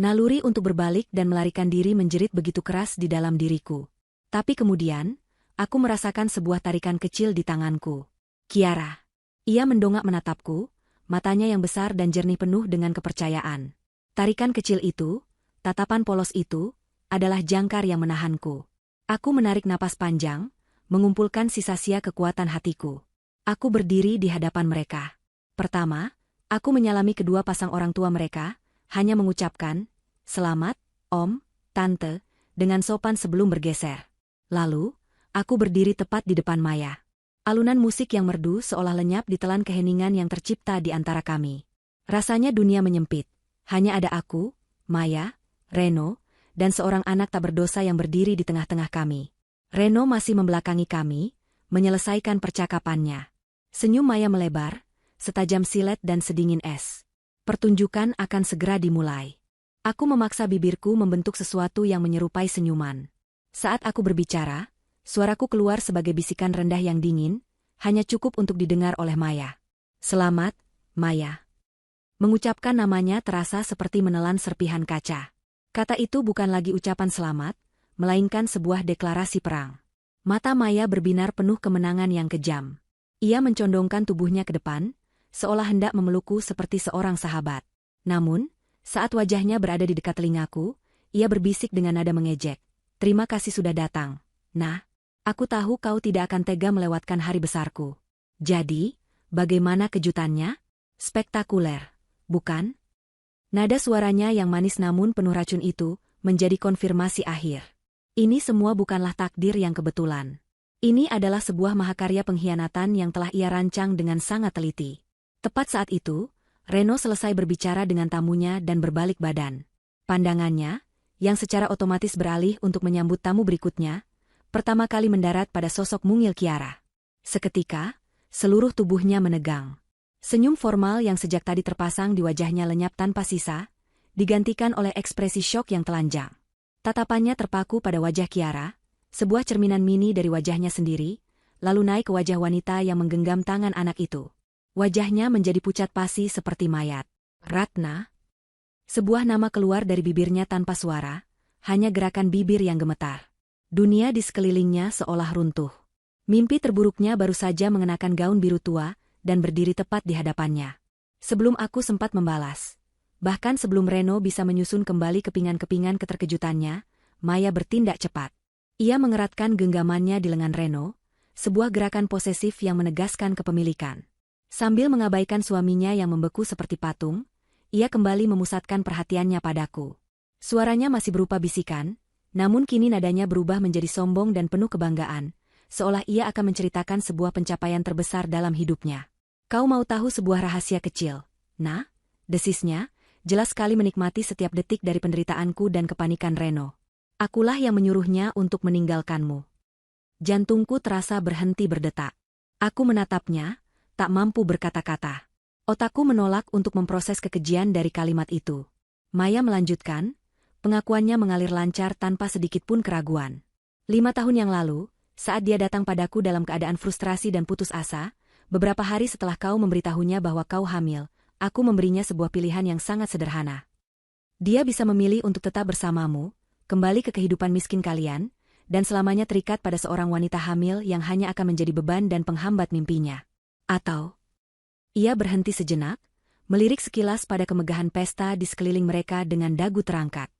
Naluri untuk berbalik dan melarikan diri menjerit begitu keras di dalam diriku. Tapi kemudian, aku merasakan sebuah tarikan kecil di tanganku. Kiara. Ia mendongak menatapku, matanya yang besar dan jernih penuh dengan kepercayaan. Tarikan kecil itu, tatapan polos itu, adalah jangkar yang menahanku. Aku menarik napas panjang, mengumpulkan sisa-sia kekuatan hatiku. Aku berdiri di hadapan mereka. Pertama, Aku menyalami kedua pasang orang tua mereka, hanya mengucapkan, "Selamat, Om, Tante," dengan sopan sebelum bergeser. Lalu, aku berdiri tepat di depan Maya. Alunan musik yang merdu seolah lenyap ditelan keheningan yang tercipta di antara kami. Rasanya dunia menyempit. Hanya ada aku, Maya, Reno, dan seorang anak tak berdosa yang berdiri di tengah-tengah kami. Reno masih membelakangi kami, menyelesaikan percakapannya. Senyum Maya melebar, setajam silet dan sedingin es. Pertunjukan akan segera dimulai. Aku memaksa bibirku membentuk sesuatu yang menyerupai senyuman. Saat aku berbicara, suaraku keluar sebagai bisikan rendah yang dingin, hanya cukup untuk didengar oleh Maya. "Selamat, Maya." Mengucapkan namanya terasa seperti menelan serpihan kaca. Kata itu bukan lagi ucapan selamat, melainkan sebuah deklarasi perang. Mata Maya berbinar penuh kemenangan yang kejam. Ia mencondongkan tubuhnya ke depan, seolah hendak memelukku seperti seorang sahabat. Namun, saat wajahnya berada di dekat telingaku, ia berbisik dengan nada mengejek. "Terima kasih sudah datang. Nah, aku tahu kau tidak akan tega melewatkan hari besarku. Jadi, bagaimana kejutannya? Spektakuler, bukan?" Nada suaranya yang manis namun penuh racun itu menjadi konfirmasi akhir. Ini semua bukanlah takdir yang kebetulan. Ini adalah sebuah mahakarya pengkhianatan yang telah ia rancang dengan sangat teliti. Tepat saat itu, Reno selesai berbicara dengan tamunya dan berbalik badan. Pandangannya, yang secara otomatis beralih untuk menyambut tamu berikutnya, pertama kali mendarat pada sosok mungil Kiara. Seketika, seluruh tubuhnya menegang. Senyum formal yang sejak tadi terpasang di wajahnya lenyap tanpa sisa, digantikan oleh ekspresi syok yang telanjang. Tatapannya terpaku pada wajah Kiara, sebuah cerminan mini dari wajahnya sendiri, lalu naik ke wajah wanita yang menggenggam tangan anak itu. Wajahnya menjadi pucat pasi seperti mayat. "Ratna?" Sebuah nama keluar dari bibirnya tanpa suara, hanya gerakan bibir yang gemetar. Dunia di sekelilingnya seolah runtuh. Mimpi terburuknya baru saja mengenakan gaun biru tua dan berdiri tepat di hadapannya. Sebelum aku sempat membalas, bahkan sebelum Reno bisa menyusun kembali kepingan-kepingan keterkejutannya, Maya bertindak cepat. Ia mengeratkan genggamannya di lengan Reno, sebuah gerakan posesif yang menegaskan kepemilikan. Sambil mengabaikan suaminya yang membeku seperti patung, ia kembali memusatkan perhatiannya padaku. Suaranya masih berupa bisikan, namun kini nadanya berubah menjadi sombong dan penuh kebanggaan, seolah ia akan menceritakan sebuah pencapaian terbesar dalam hidupnya. "Kau mau tahu sebuah rahasia kecil? Nah?" desisnya, jelas sekali menikmati setiap detik dari penderitaanku dan kepanikan Reno. "Akulah yang menyuruhnya untuk meninggalkanmu." Jantungku terasa berhenti berdetak. Aku menatapnya, tak mampu berkata-kata. Otakku menolak untuk memproses kekejian dari kalimat itu. Maya melanjutkan, pengakuannya mengalir lancar tanpa sedikit pun keraguan. 5 tahun yang lalu, saat dia datang padaku dalam keadaan frustrasi dan putus asa, beberapa hari setelah kau memberitahunya bahwa kau hamil, aku memberinya sebuah pilihan yang sangat sederhana. Dia bisa memilih untuk tetap bersamamu, kembali ke kehidupan miskin kalian, dan selamanya terikat pada seorang wanita hamil yang hanya akan menjadi beban dan penghambat mimpinya. Atau, ia berhenti sejenak, melirik sekilas pada kemegahan pesta di sekeliling mereka dengan dagu terangkat.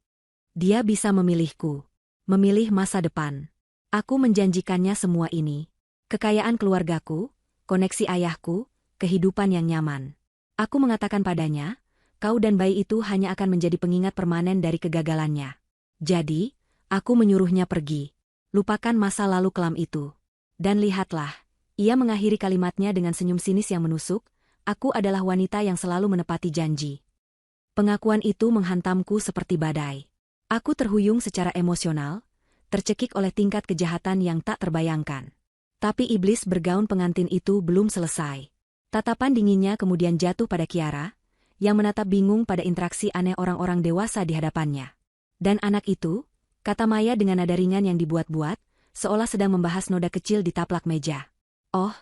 Dia bisa memilihku, memilih masa depan. Aku menjanjikannya semua ini. Kekayaan keluargaku, koneksi ayahku, kehidupan yang nyaman. Aku mengatakan padanya, kau dan bayi itu hanya akan menjadi pengingat permanen dari kegagalannya. Jadi, aku menyuruhnya pergi. Lupakan masa lalu kelam itu. Dan lihatlah, ia mengakhiri kalimatnya dengan senyum sinis yang menusuk, aku adalah wanita yang selalu menepati janji. Pengakuan itu menghantamku seperti badai. Aku terhuyung secara emosional, tercekik oleh tingkat kejahatan yang tak terbayangkan. Tapi iblis bergaun pengantin itu belum selesai. Tatapan dinginnya kemudian jatuh pada Kiara, yang menatap bingung pada interaksi aneh orang-orang dewasa di hadapannya. Dan anak itu, kata Maya dengan nada ringan yang dibuat-buat, seolah sedang membahas noda kecil di taplak meja. "Oh,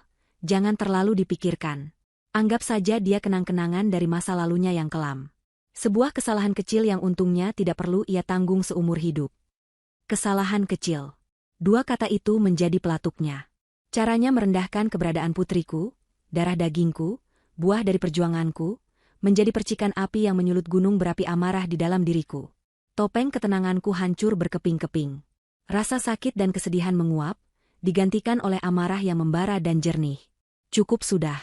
jangan terlalu dipikirkan. Anggap saja dia kenang-kenangan dari masa lalunya yang kelam. Sebuah kesalahan kecil yang untungnya tidak perlu ia tanggung seumur hidup." Kesalahan kecil. 2 kata itu menjadi pelatuknya. Caranya merendahkan keberadaan putriku, darah dagingku, buah dari perjuanganku, menjadi percikan api yang menyulut gunung berapi amarah di dalam diriku. Topeng ketenanganku hancur berkeping-keping. Rasa sakit dan kesedihan menguap, digantikan oleh amarah yang membara dan jernih. Cukup sudah.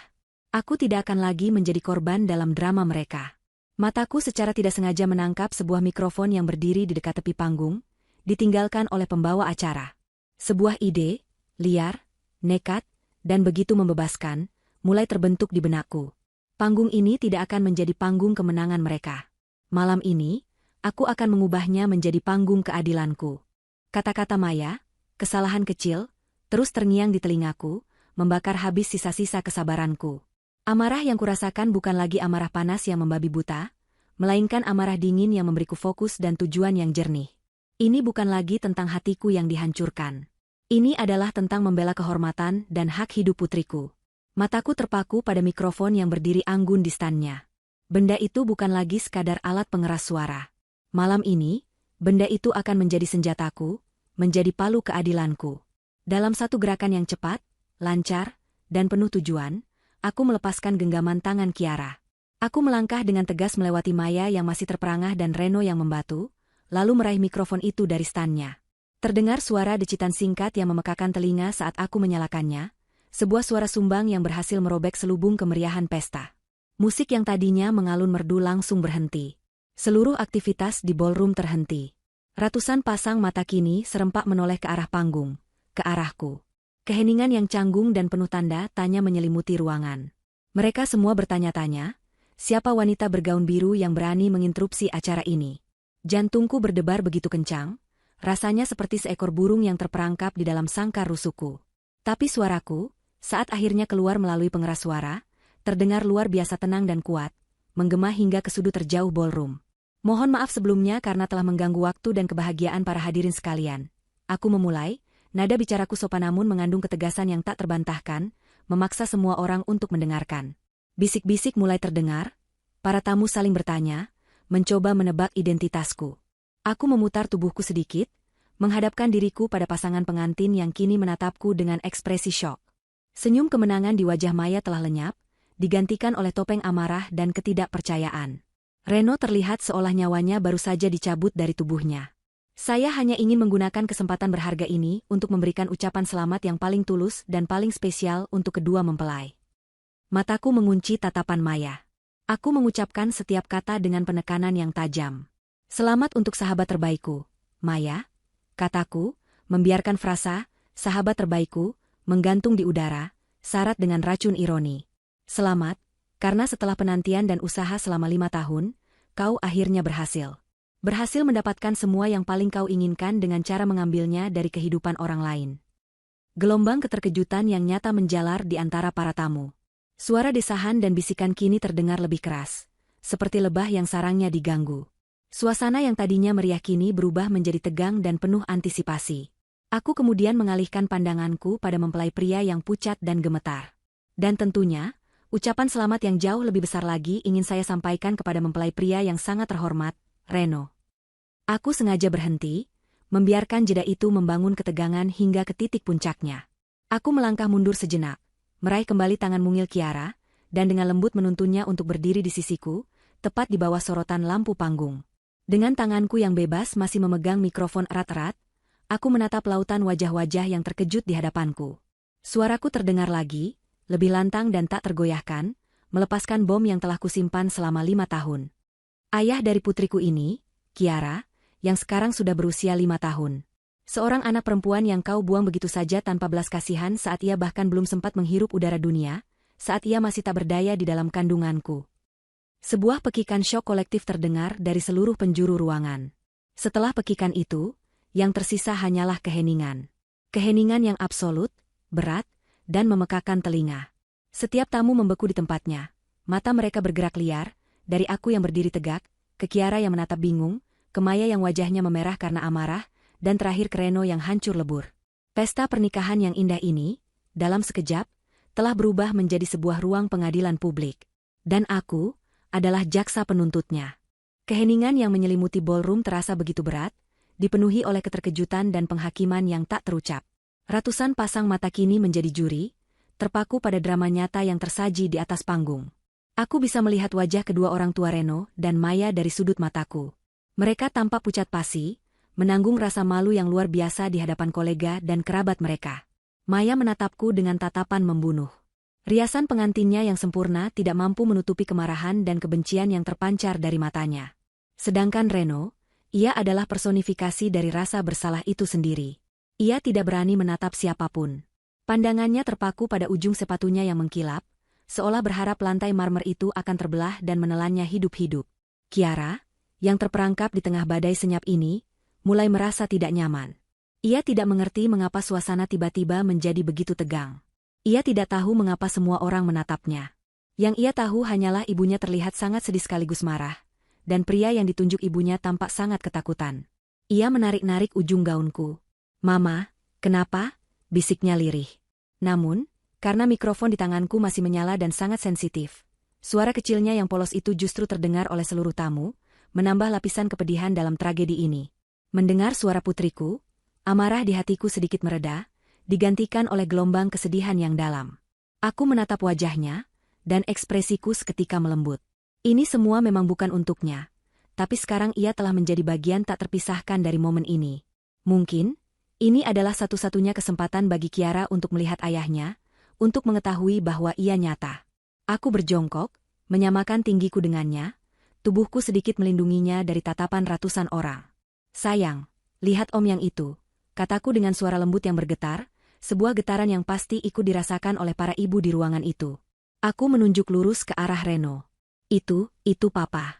Aku tidak akan lagi menjadi korban dalam drama mereka. Mataku secara tidak sengaja menangkap sebuah mikrofon yang berdiri di dekat tepi panggung, ditinggalkan oleh pembawa acara. Sebuah ide, liar, nekat, dan begitu membebaskan, mulai terbentuk di benakku. Panggung ini tidak akan menjadi panggung kemenangan mereka. Malam ini, aku akan mengubahnya menjadi panggung keadilanku. Kata-kata Maya, kesalahan kecil, terus terngiang di telingaku, membakar habis sisa-sisa kesabaranku. Amarah yang kurasakan bukan lagi amarah panas yang membabi buta, melainkan amarah dingin yang memberiku fokus dan tujuan yang jernih. Ini bukan lagi tentang hatiku yang dihancurkan. Ini adalah tentang membela kehormatan dan hak hidup putriku. Mataku terpaku pada mikrofon yang berdiri anggun di standnya. Benda itu bukan lagi sekadar alat pengeras suara. Malam ini, benda itu akan menjadi senjataku, menjadi palu keadilanku. Dalam satu gerakan yang cepat, lancar, dan penuh tujuan, aku melepaskan genggaman tangan Kiara. Aku melangkah dengan tegas melewati Maya yang masih terperangah dan Reno yang membatu, lalu meraih mikrofon itu dari standnya. Terdengar suara decitan singkat yang memekakan telinga saat aku menyalakannya, sebuah suara sumbang yang berhasil merobek selubung kemeriahan pesta. Musik yang tadinya mengalun merdu langsung berhenti. Seluruh aktivitas di ballroom terhenti. Ratusan pasang mata kini serempak menoleh ke arah panggung, ke arahku. Keheningan yang canggung dan penuh tanda tanya menyelimuti ruangan. Mereka semua bertanya-tanya, siapa wanita bergaun biru yang berani menginterupsi acara ini? Jantungku berdebar begitu kencang, rasanya seperti seekor burung yang terperangkap di dalam sangkar rusukku. Tapi suaraku, saat akhirnya keluar melalui pengeras suara, terdengar luar biasa tenang dan kuat, menggema hingga ke sudut terjauh ballroom. Mohon maaf sebelumnya karena telah mengganggu waktu dan kebahagiaan para hadirin sekalian. Aku memulai. Nada bicaraku sopan namun mengandung ketegasan yang tak terbantahkan, memaksa semua orang untuk mendengarkan. Bisik-bisik mulai terdengar, para tamu saling bertanya, mencoba menebak identitasku. Aku memutar tubuhku sedikit, menghadapkan diriku pada pasangan pengantin yang kini menatapku dengan ekspresi syok. Senyum kemenangan di wajah Maya telah lenyap, digantikan oleh topeng amarah dan ketidakpercayaan. Reno terlihat seolah nyawanya baru saja dicabut dari tubuhnya. Saya hanya ingin menggunakan kesempatan berharga ini untuk memberikan ucapan selamat yang paling tulus dan paling spesial untuk kedua mempelai. Mataku mengunci tatapan Maya. Aku mengucapkan setiap kata dengan penekanan yang tajam. Selamat untuk sahabat terbaikku, Maya, kataku, membiarkan frasa, sahabat terbaikku, menggantung di udara, syarat dengan racun ironi. Selamat, karena setelah penantian dan usaha selama 5 tahun, kau akhirnya berhasil. Berhasil mendapatkan semua yang paling kau inginkan dengan cara mengambilnya dari kehidupan orang lain. Gelombang keterkejutan yang nyata menjalar di antara para tamu. Suara desahan dan bisikan kini terdengar lebih keras, seperti lebah yang sarangnya diganggu. Suasana yang tadinya meriah kini berubah menjadi tegang dan penuh antisipasi. Aku kemudian mengalihkan pandanganku pada mempelai pria yang pucat dan gemetar. Dan tentunya, ucapan selamat yang jauh lebih besar lagi ingin saya sampaikan kepada mempelai pria yang sangat terhormat, Reno. Aku sengaja berhenti, membiarkan jeda itu membangun ketegangan hingga ke titik puncaknya. Aku melangkah mundur sejenak, meraih kembali tangan mungil Kiara, dan dengan lembut menuntunnya untuk berdiri di sisiku, tepat di bawah sorotan lampu panggung. Dengan tanganku yang bebas masih memegang mikrofon erat-erat, aku menatap lautan wajah-wajah yang terkejut di hadapanku. Suaraku terdengar lagi, lebih lantang dan tak tergoyahkan, melepaskan bom yang telah kusimpan selama 5 tahun. Ayah dari putriku ini, Kiara, yang sekarang sudah berusia 5 tahun. Seorang anak perempuan yang kau buang begitu saja tanpa belas kasihan saat ia bahkan belum sempat menghirup udara dunia, saat ia masih tak berdaya di dalam kandunganku. Sebuah pekikan syok kolektif terdengar dari seluruh penjuru ruangan. Setelah pekikan itu, yang tersisa hanyalah keheningan. Keheningan yang absolut, berat, dan memekakan telinga. Setiap tamu membeku di tempatnya. Mata mereka bergerak liar, dari aku yang berdiri tegak, ke Kiara yang menatap bingung, ke Maya yang wajahnya memerah karena amarah, dan terakhir ke Reno yang hancur lebur. Pesta pernikahan yang indah ini, dalam sekejap, telah berubah menjadi sebuah ruang pengadilan publik. Dan aku, adalah jaksa penuntutnya. Keheningan yang menyelimuti ballroom terasa begitu berat, dipenuhi oleh keterkejutan dan penghakiman yang tak terucap. Ratusan pasang mata kini menjadi juri, terpaku pada drama nyata yang tersaji di atas panggung. Aku bisa melihat wajah kedua orang tua Reno dan Maya dari sudut mataku. Mereka tampak pucat pasi, menanggung rasa malu yang luar biasa di hadapan kolega dan kerabat mereka. Maya menatapku dengan tatapan membunuh. Riasan pengantinnya yang sempurna tidak mampu menutupi kemarahan dan kebencian yang terpancar dari matanya. Sedangkan Reno, ia adalah personifikasi dari rasa bersalah itu sendiri. Ia tidak berani menatap siapapun. Pandangannya terpaku pada ujung sepatunya yang mengkilap, seolah berharap lantai marmer itu akan terbelah dan menelannya hidup-hidup. Kiara, yang terperangkap di tengah badai senyap ini, mulai merasa tidak nyaman. Ia tidak mengerti mengapa suasana tiba-tiba menjadi begitu tegang. Ia tidak tahu mengapa semua orang menatapnya. Yang ia tahu hanyalah ibunya terlihat sangat sedih sekaligus marah, dan pria yang ditunjuk ibunya tampak sangat ketakutan. Ia menarik-narik ujung gaunku. "Mama, kenapa?" bisiknya lirih. Namun, karena mikrofon di tanganku masih menyala dan sangat sensitif, suara kecilnya yang polos itu justru terdengar oleh seluruh tamu, menambah lapisan kepedihan dalam tragedi ini. Mendengar suara putriku, amarah di hatiku sedikit mereda, digantikan oleh gelombang kesedihan yang dalam. Aku menatap wajahnya, dan ekspresiku seketika melembut. Ini semua memang bukan untuknya, tapi sekarang ia telah menjadi bagian tak terpisahkan dari momen ini. Mungkin, ini adalah satu-satunya kesempatan bagi Kiara untuk melihat ayahnya, untuk mengetahui bahwa ia nyata. Aku berjongkok, menyamakan tinggiku dengannya, tubuhku sedikit melindunginya dari tatapan ratusan orang. "Sayang, lihat om yang itu," kataku dengan suara lembut yang bergetar, sebuah getaran yang pasti ikut dirasakan oleh para ibu di ruangan itu. Aku menunjuk lurus ke arah Reno. Itu papa."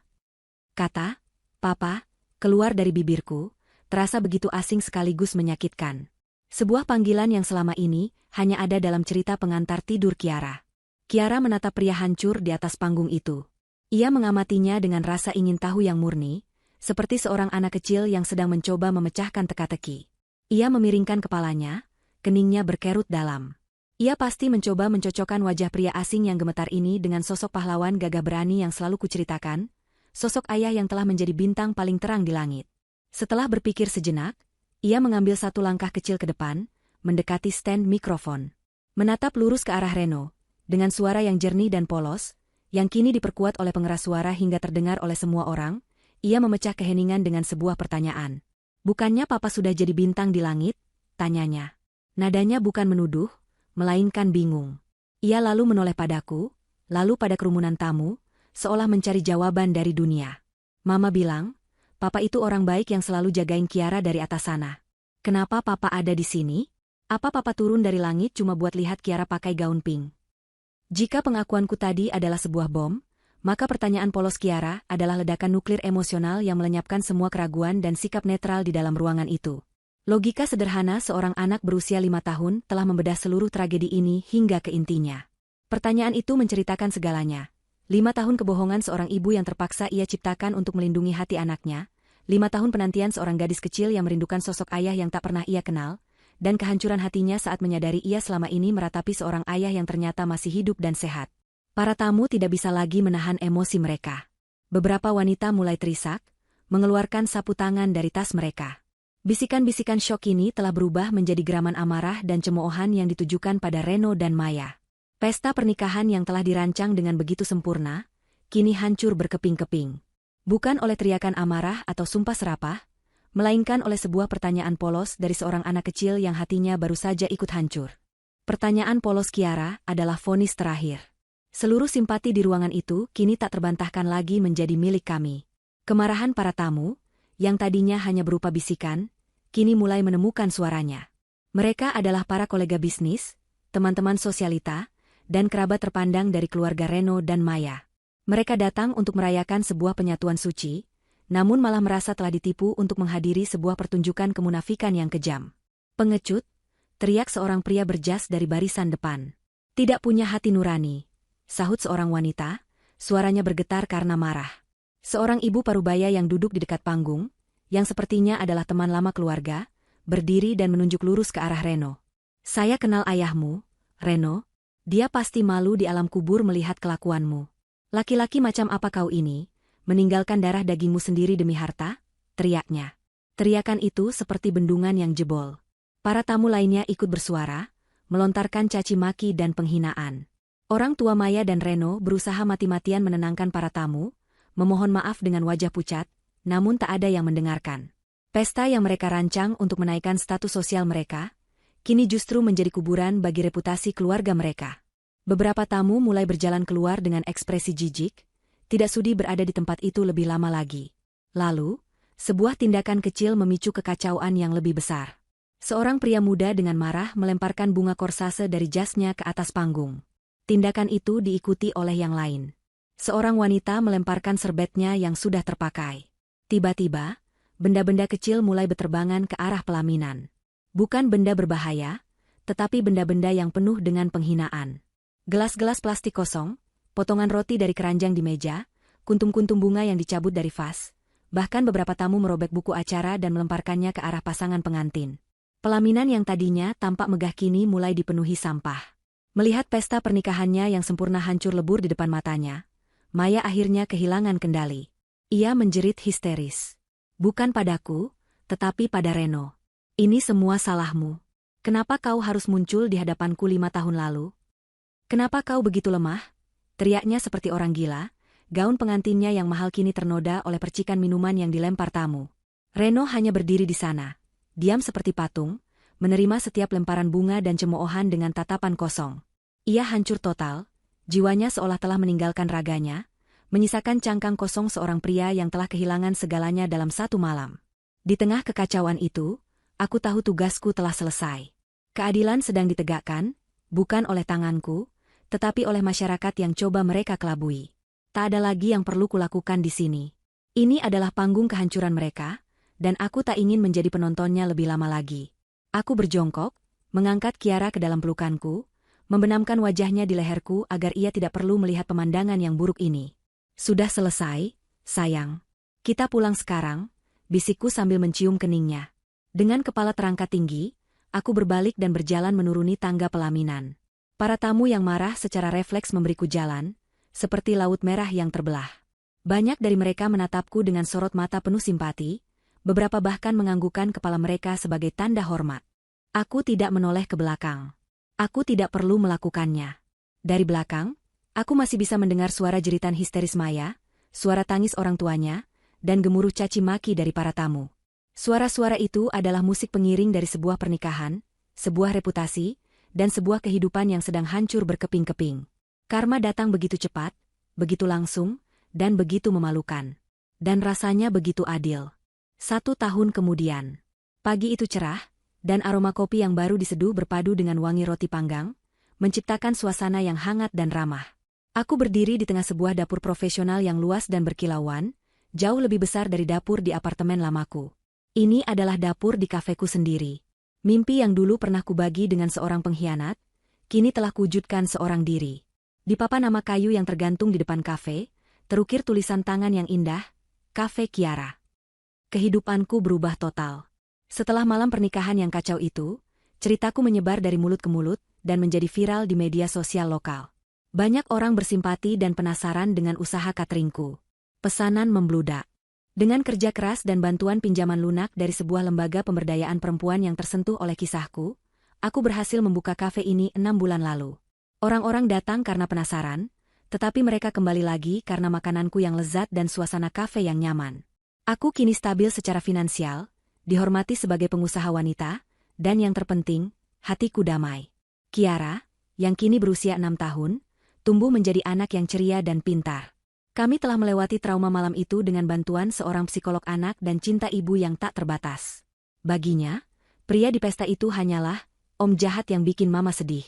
Kata, "papa," keluar dari bibirku, terasa begitu asing sekaligus menyakitkan. Sebuah panggilan yang selama ini hanya ada dalam cerita pengantar tidur Kiara. Kiara menatap pria hancur di atas panggung itu. Ia mengamatinya dengan rasa ingin tahu yang murni, seperti seorang anak kecil yang sedang mencoba memecahkan teka-teki. Ia memiringkan kepalanya, keningnya berkerut dalam. Ia pasti mencoba mencocokkan wajah pria asing yang gemetar ini dengan sosok pahlawan gagah berani yang selalu kuceritakan, sosok ayah yang telah menjadi bintang paling terang di langit. Setelah berpikir sejenak, ia mengambil satu langkah kecil ke depan, mendekati stand mikrofon. Menatap lurus ke arah Reno, dengan suara yang jernih dan polos, yang kini diperkuat oleh pengeras suara hingga terdengar oleh semua orang, ia memecah keheningan dengan sebuah pertanyaan. "Bukannya papa sudah jadi bintang di langit?" tanyanya. Nadanya bukan menuduh, melainkan bingung. Ia lalu menoleh padaku, lalu pada kerumunan tamu, seolah mencari jawaban dari dunia. "Mama bilang, papa itu orang baik yang selalu jagain Kiara dari atas sana. Kenapa papa ada di sini? Apa papa turun dari langit cuma buat lihat Kiara pakai gaun pink?" Jika pengakuanku tadi adalah sebuah bom, maka pertanyaan polos Kiara adalah ledakan nuklir emosional yang melenyapkan semua keraguan dan sikap netral di dalam ruangan itu. Logika sederhana seorang anak berusia 5 tahun telah membedah seluruh tragedi ini hingga ke intinya. Pertanyaan itu menceritakan segalanya. 5 tahun kebohongan seorang ibu yang terpaksa ia ciptakan untuk melindungi hati anaknya, 5 tahun penantian seorang gadis kecil yang merindukan sosok ayah yang tak pernah ia kenal, dan kehancuran hatinya saat menyadari ia selama ini meratapi seorang ayah yang ternyata masih hidup dan sehat. Para tamu tidak bisa lagi menahan emosi mereka. Beberapa wanita mulai terisak, mengeluarkan sapu tangan dari tas mereka. Bisikan-bisikan syok ini telah berubah menjadi geraman amarah dan cemoohan yang ditujukan pada Reno dan Maya. Pesta pernikahan yang telah dirancang dengan begitu sempurna, kini hancur berkeping-keping. Bukan oleh teriakan amarah atau sumpah serapah, melainkan oleh sebuah pertanyaan polos dari seorang anak kecil yang hatinya baru saja ikut hancur. Pertanyaan polos Kiara adalah vonis terakhir. Seluruh simpati di ruangan itu kini tak terbantahkan lagi menjadi milik kami. Kemarahan para tamu, yang tadinya hanya berupa bisikan, kini mulai menemukan suaranya. Mereka adalah para kolega bisnis, teman-teman sosialita, dan kerabat terpandang dari keluarga Reno dan Maya. Mereka datang untuk merayakan sebuah penyatuan suci, namun malah merasa telah ditipu untuk menghadiri sebuah pertunjukan kemunafikan yang kejam. "Pengecut!" teriak seorang pria berjas dari barisan depan. "Tidak punya hati nurani," sahut seorang wanita, suaranya bergetar karena marah. Seorang ibu parubaya yang duduk di dekat panggung, yang sepertinya adalah teman lama keluarga, berdiri dan menunjuk lurus ke arah Reno. "Saya kenal ayahmu, Reno. Dia pasti malu di alam kubur melihat kelakuanmu. Laki-laki macam apa kau ini, meninggalkan darah dagingmu sendiri demi harta?" teriaknya. Teriakan itu seperti bendungan yang jebol. Para tamu lainnya ikut bersuara, melontarkan caci maki dan penghinaan. Orang tua Maya dan Reno berusaha mati-matian menenangkan para tamu, memohon maaf dengan wajah pucat, namun tak ada yang mendengarkan. Pesta yang mereka rancang untuk menaikkan status sosial mereka, kini justru menjadi kuburan bagi reputasi keluarga mereka. Beberapa tamu mulai berjalan keluar dengan ekspresi jijik, tidak sudi berada di tempat itu lebih lama lagi. Lalu, sebuah tindakan kecil memicu kekacauan yang lebih besar. Seorang pria muda dengan marah melemparkan bunga korsase dari jasnya ke atas panggung. Tindakan itu diikuti oleh yang lain. Seorang wanita melemparkan serbetnya yang sudah terpakai. Tiba-tiba, benda-benda kecil mulai berterbangan ke arah pelaminan. Bukan benda berbahaya, tetapi benda-benda yang penuh dengan penghinaan. Gelas-gelas plastik kosong, potongan roti dari keranjang di meja, kuntum-kuntum bunga yang dicabut dari vas, bahkan beberapa tamu merobek buku acara dan melemparkannya ke arah pasangan pengantin. Pelaminan yang tadinya tampak megah kini mulai dipenuhi sampah. Melihat pesta pernikahannya yang sempurna hancur lebur di depan matanya, Maya akhirnya kehilangan kendali. Ia menjerit histeris. Bukan padaku, tetapi pada Reno. Ini semua salahmu. Kenapa kau harus muncul di hadapanku 5 tahun lalu? Kenapa kau begitu lemah? Teriaknya seperti orang gila, gaun pengantinnya yang mahal kini ternoda oleh percikan minuman yang dilempar tamu. Reno hanya berdiri di sana, diam seperti patung, menerima setiap lemparan bunga dan cemoohan dengan tatapan kosong. Ia hancur total, jiwanya seolah telah meninggalkan raganya, menyisakan cangkang kosong seorang pria yang telah kehilangan segalanya dalam satu malam. Di tengah kekacauan itu, aku tahu tugasku telah selesai. Keadilan sedang ditegakkan, bukan oleh tanganku, tetapi oleh masyarakat yang coba mereka kelabui. Tak ada lagi yang perlu kulakukan di sini. Ini adalah panggung kehancuran mereka, dan aku tak ingin menjadi penontonnya lebih lama lagi. Aku berjongkok, mengangkat Kiara ke dalam pelukanku, membenamkan wajahnya di leherku agar ia tidak perlu melihat pemandangan yang buruk ini. Sudah selesai, sayang. Kita pulang sekarang, bisikku sambil mencium keningnya. Dengan kepala terangkat tinggi, aku berbalik dan berjalan menuruni tangga pelaminan. Para tamu yang marah secara refleks memberiku jalan, seperti laut merah yang terbelah. Banyak dari mereka menatapku dengan sorot mata penuh simpati, beberapa bahkan menganggukkan kepala mereka sebagai tanda hormat. Aku tidak menoleh ke belakang. Aku tidak perlu melakukannya. Dari belakang, aku masih bisa mendengar suara jeritan histeris Maya, suara tangis orang tuanya, dan gemuruh caci maki dari para tamu. Suara-suara itu adalah musik pengiring dari sebuah pernikahan, sebuah reputasi, dan sebuah kehidupan yang sedang hancur berkeping-keping. Karma datang begitu cepat, begitu langsung, dan begitu memalukan. Dan rasanya begitu adil. 1 tahun kemudian. Pagi itu cerah, dan aroma kopi yang baru diseduh berpadu dengan wangi roti panggang, menciptakan suasana yang hangat dan ramah. Aku berdiri di tengah sebuah dapur profesional yang luas dan berkilauan, jauh lebih besar dari dapur di apartemen lamaku. Ini adalah dapur di kafeku sendiri. Mimpi yang dulu pernah kubagi dengan seorang pengkhianat, kini telah kuwujudkan seorang diri. Di papan nama kayu yang tergantung di depan kafe, terukir tulisan tangan yang indah, Cafe Kiara. Kehidupanku berubah total. Setelah malam pernikahan yang kacau itu, ceritaku menyebar dari mulut ke mulut dan menjadi viral di media sosial lokal. Banyak orang bersimpati dan penasaran dengan usaha cateringku. Pesanan membludak. Dengan kerja keras dan bantuan pinjaman lunak dari sebuah lembaga pemberdayaan perempuan yang tersentuh oleh kisahku, aku berhasil membuka kafe ini 6 bulan lalu. Orang-orang datang karena penasaran, tetapi mereka kembali lagi karena makananku yang lezat dan suasana kafe yang nyaman. Aku kini stabil secara finansial, dihormati sebagai pengusaha wanita, dan yang terpenting, hatiku damai. Kiara, yang kini berusia 6 tahun, tumbuh menjadi anak yang ceria dan pintar. Kami telah melewati trauma malam itu dengan bantuan seorang psikolog anak dan cinta ibu yang tak terbatas. Baginya, pria di pesta itu hanyalah om jahat yang bikin mama sedih.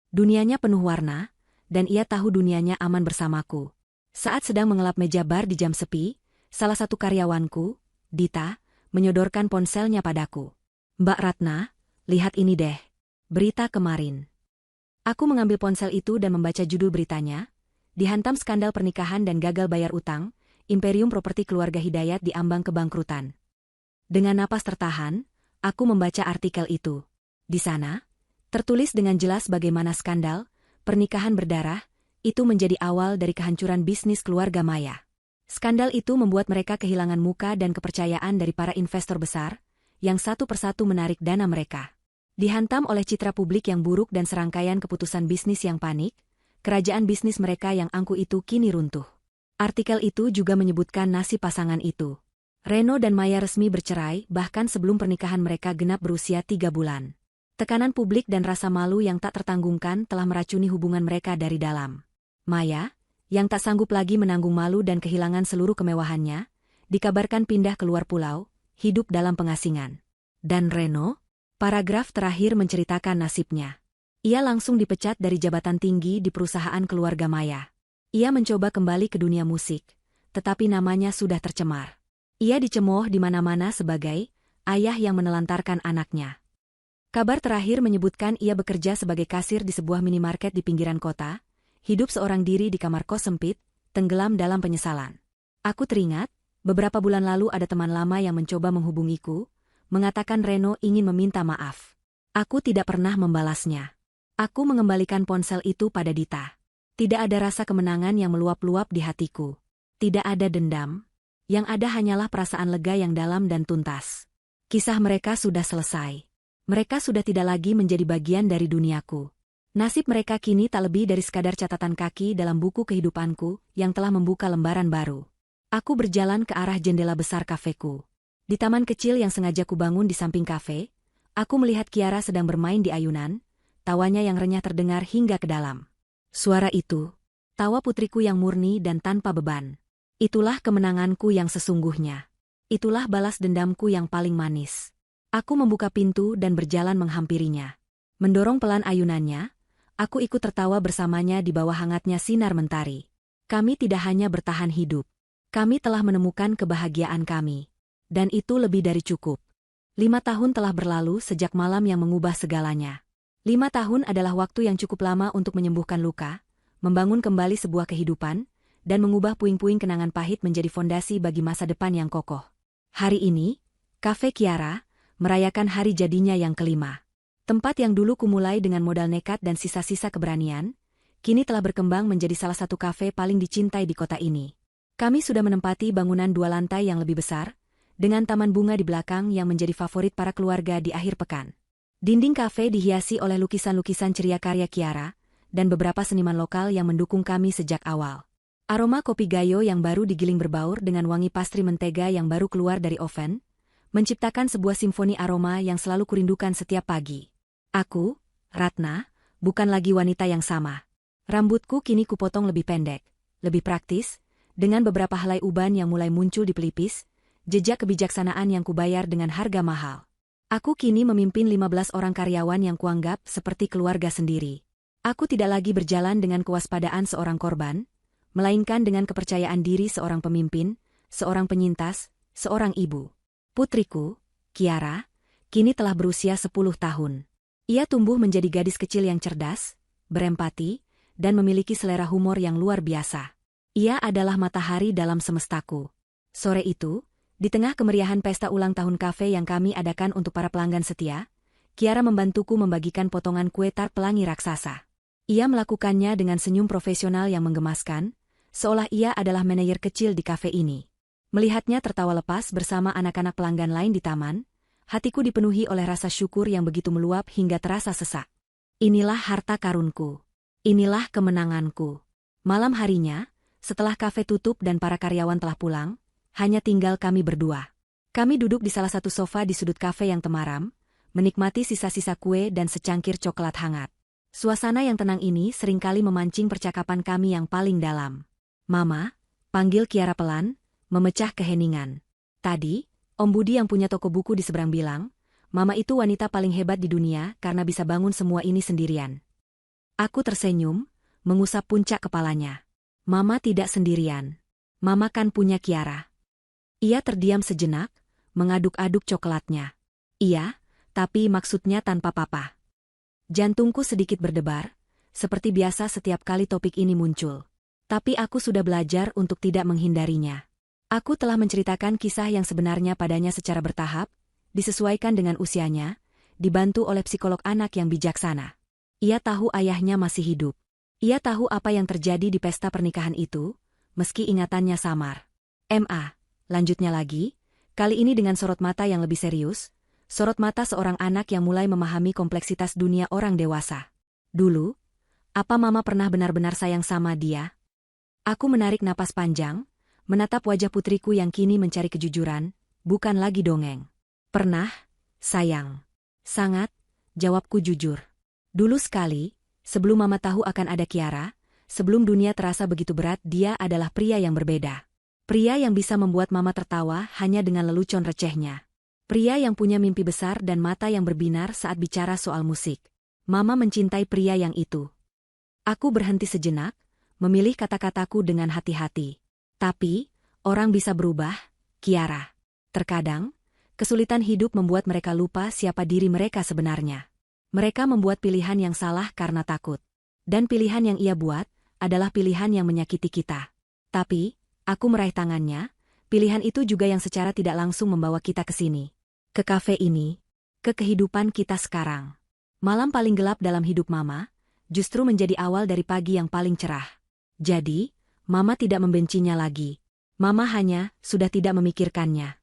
Dunianya penuh warna, dan ia tahu dunianya aman bersamaku. Saat sedang mengelap meja bar di jam sepi, salah satu karyawanku, Dita, menyodorkan ponselnya padaku. Mbak Ratna, lihat ini deh. Berita kemarin. Aku mengambil ponsel itu dan membaca judul beritanya. Dihantam skandal pernikahan dan gagal bayar utang, Imperium Properti Keluarga Hidayat diambang kebangkrutan. Dengan napas tertahan, aku membaca artikel itu. Di sana, tertulis dengan jelas bagaimana skandal, pernikahan berdarah, itu menjadi awal dari kehancuran bisnis keluarga Maya. Skandal itu membuat mereka kehilangan muka dan kepercayaan dari para investor besar, yang satu persatu menarik dana mereka. Dihantam oleh citra publik yang buruk dan serangkaian keputusan bisnis yang panik, kerajaan bisnis mereka yang angkuh itu kini runtuh. Artikel itu juga menyebutkan nasib pasangan itu. Reno dan Maya resmi bercerai bahkan sebelum pernikahan mereka genap berusia 3 bulan. Tekanan publik dan rasa malu yang tak tertanggungkan telah meracuni hubungan mereka dari dalam. Maya, yang tak sanggup lagi menanggung malu dan kehilangan seluruh kemewahannya, dikabarkan pindah keluar pulau, hidup dalam pengasingan. Dan Reno? Paragraf terakhir menceritakan nasibnya. Ia langsung dipecat dari jabatan tinggi di perusahaan keluarga Maya. Ia mencoba kembali ke dunia musik, tetapi namanya sudah tercemar. Ia dicemooh di mana-mana sebagai ayah yang menelantarkan anaknya. Kabar terakhir menyebutkan ia bekerja sebagai kasir di sebuah minimarket di pinggiran kota, hidup seorang diri di kamar kos sempit, tenggelam dalam penyesalan. Aku teringat, beberapa bulan lalu ada teman lama yang mencoba menghubungiku, mengatakan Reno ingin meminta maaf. Aku tidak pernah membalasnya. Aku mengembalikan ponsel itu pada Dita. Tidak ada rasa kemenangan yang meluap-luap di hatiku. Tidak ada dendam. Yang ada hanyalah perasaan lega yang dalam dan tuntas. Kisah mereka sudah selesai. Mereka sudah tidak lagi menjadi bagian dari duniaku. Nasib mereka kini tak lebih dari sekadar catatan kaki dalam buku kehidupanku yang telah membuka lembaran baru. Aku berjalan ke arah jendela besar kafeku. Di taman kecil yang sengaja kubangun di samping kafe, aku melihat Kiara sedang bermain di ayunan, tawanya yang renyah terdengar hingga ke dalam. Suara itu, tawa putriku yang murni dan tanpa beban. Itulah kemenanganku yang sesungguhnya. Itulah balas dendamku yang paling manis. Aku membuka pintu dan berjalan menghampirinya. Mendorong pelan ayunannya, aku ikut tertawa bersamanya di bawah hangatnya sinar mentari. Kami tidak hanya bertahan hidup. Kami telah menemukan kebahagiaan kami. Dan itu lebih dari cukup. 5 tahun telah berlalu sejak malam yang mengubah segalanya. 5 tahun adalah waktu yang cukup lama untuk menyembuhkan luka, membangun kembali sebuah kehidupan, dan mengubah puing-puing kenangan pahit menjadi fondasi bagi masa depan yang kokoh. Hari ini, Cafe Kiara merayakan hari jadinya yang kelima. Tempat yang dulu kumulai dengan modal nekat dan sisa-sisa keberanian, kini telah berkembang menjadi salah satu kafe paling dicintai di kota ini. Kami sudah menempati bangunan 2 lantai yang lebih besar, dengan taman bunga di belakang yang menjadi favorit para keluarga di akhir pekan. Dinding kafe dihiasi oleh lukisan-lukisan ceria karya Kiara, dan beberapa seniman lokal yang mendukung kami sejak awal. Aroma kopi gayo yang baru digiling berbaur dengan wangi pastry mentega yang baru keluar dari oven, menciptakan sebuah simfoni aroma yang selalu kurindukan setiap pagi. Aku, Ratna, bukan lagi wanita yang sama. Rambutku kini kupotong lebih pendek, lebih praktis, dengan beberapa helai uban yang mulai muncul di pelipis, jejak kebijaksanaan yang kubayar dengan harga mahal. Aku kini memimpin 15 orang karyawan yang kuanggap seperti keluarga sendiri. Aku tidak lagi berjalan dengan kewaspadaan seorang korban, melainkan dengan kepercayaan diri seorang pemimpin, seorang penyintas, seorang ibu. Putriku, Kiara, kini telah berusia 10 tahun. Ia tumbuh menjadi gadis kecil yang cerdas, berempati, dan memiliki selera humor yang luar biasa. Ia adalah matahari dalam semestaku. Sore itu, di tengah kemeriahan pesta ulang tahun kafe yang kami adakan untuk para pelanggan setia, Kiara membantuku membagikan potongan kue tart pelangi raksasa. Ia melakukannya dengan senyum profesional yang menggemaskan, seolah ia adalah manajer kecil di kafe ini. Melihatnya tertawa lepas bersama anak-anak pelanggan lain di taman, hatiku dipenuhi oleh rasa syukur yang begitu meluap hingga terasa sesak. Inilah harta karunku. Inilah kemenanganku. Malam harinya, setelah kafe tutup dan para karyawan telah pulang, hanya tinggal kami berdua. Kami duduk di salah satu sofa di sudut kafe yang temaram, menikmati sisa-sisa kue dan secangkir coklat hangat. Suasana yang tenang ini seringkali memancing percakapan kami yang paling dalam. Mama, panggil Kiara pelan, memecah keheningan. Tadi, Om Budi yang punya toko buku di seberang bilang, Mama itu wanita paling hebat di dunia karena bisa bangun semua ini sendirian. Aku tersenyum, mengusap puncak kepalanya. Mama tidak sendirian. Mama kan punya Kiara. Ia terdiam sejenak, mengaduk-aduk coklatnya. Iya, tapi maksudnya tanpa papa. Jantungku sedikit berdebar, seperti biasa setiap kali topik ini muncul. Tapi aku sudah belajar untuk tidak menghindarinya. Aku telah menceritakan kisah yang sebenarnya padanya secara bertahap, disesuaikan dengan usianya, dibantu oleh psikolog anak yang bijaksana. Ia tahu ayahnya masih hidup. Ia tahu apa yang terjadi di pesta pernikahan itu, meski ingatannya samar. Lanjutnya lagi, kali ini dengan sorot mata yang lebih serius, sorot mata seorang anak yang mulai memahami kompleksitas dunia orang dewasa. Dulu, apa Mama pernah benar-benar sayang sama dia? Aku menarik napas panjang, menatap wajah putriku yang kini mencari kejujuran, bukan lagi dongeng. Pernah, sayang. Sangat, Jawabku jujur. Dulu sekali, sebelum Mama tahu akan ada Kiara, sebelum dunia terasa begitu berat, dia adalah pria yang berbeda. Pria yang bisa membuat Mama tertawa hanya dengan lelucon recehnya. Pria yang punya mimpi besar dan mata yang berbinar saat bicara soal musik. Mama mencintai pria yang itu. Aku berhenti sejenak, memilih kata-kataku dengan hati-hati. Tapi, orang bisa berubah, Kiara. Terkadang, kesulitan hidup membuat mereka lupa siapa diri mereka sebenarnya. Mereka membuat pilihan yang salah karena takut. Dan pilihan yang ia buat adalah pilihan yang menyakiti kita. Tapi, aku meraih tangannya, pilihan itu juga yang secara tidak langsung membawa kita ke sini. Ke kafe ini, ke kehidupan kita sekarang. Malam paling gelap dalam hidup Mama, justru menjadi awal dari pagi yang paling cerah. Jadi, Mama tidak membencinya lagi. Mama hanya sudah tidak memikirkannya.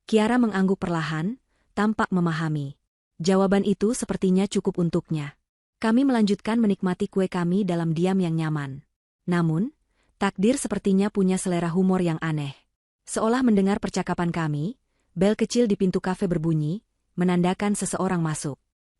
Kiara mengangguk perlahan, tampak memahami. Jawaban itu sepertinya cukup untuknya. Kami melanjutkan menikmati kue kami dalam diam yang nyaman. Namun, takdir sepertinya punya selera humor yang aneh. Seolah mendengar percakapan kami, bel kecil di pintu kafe berbunyi, menandakan seseorang masuk.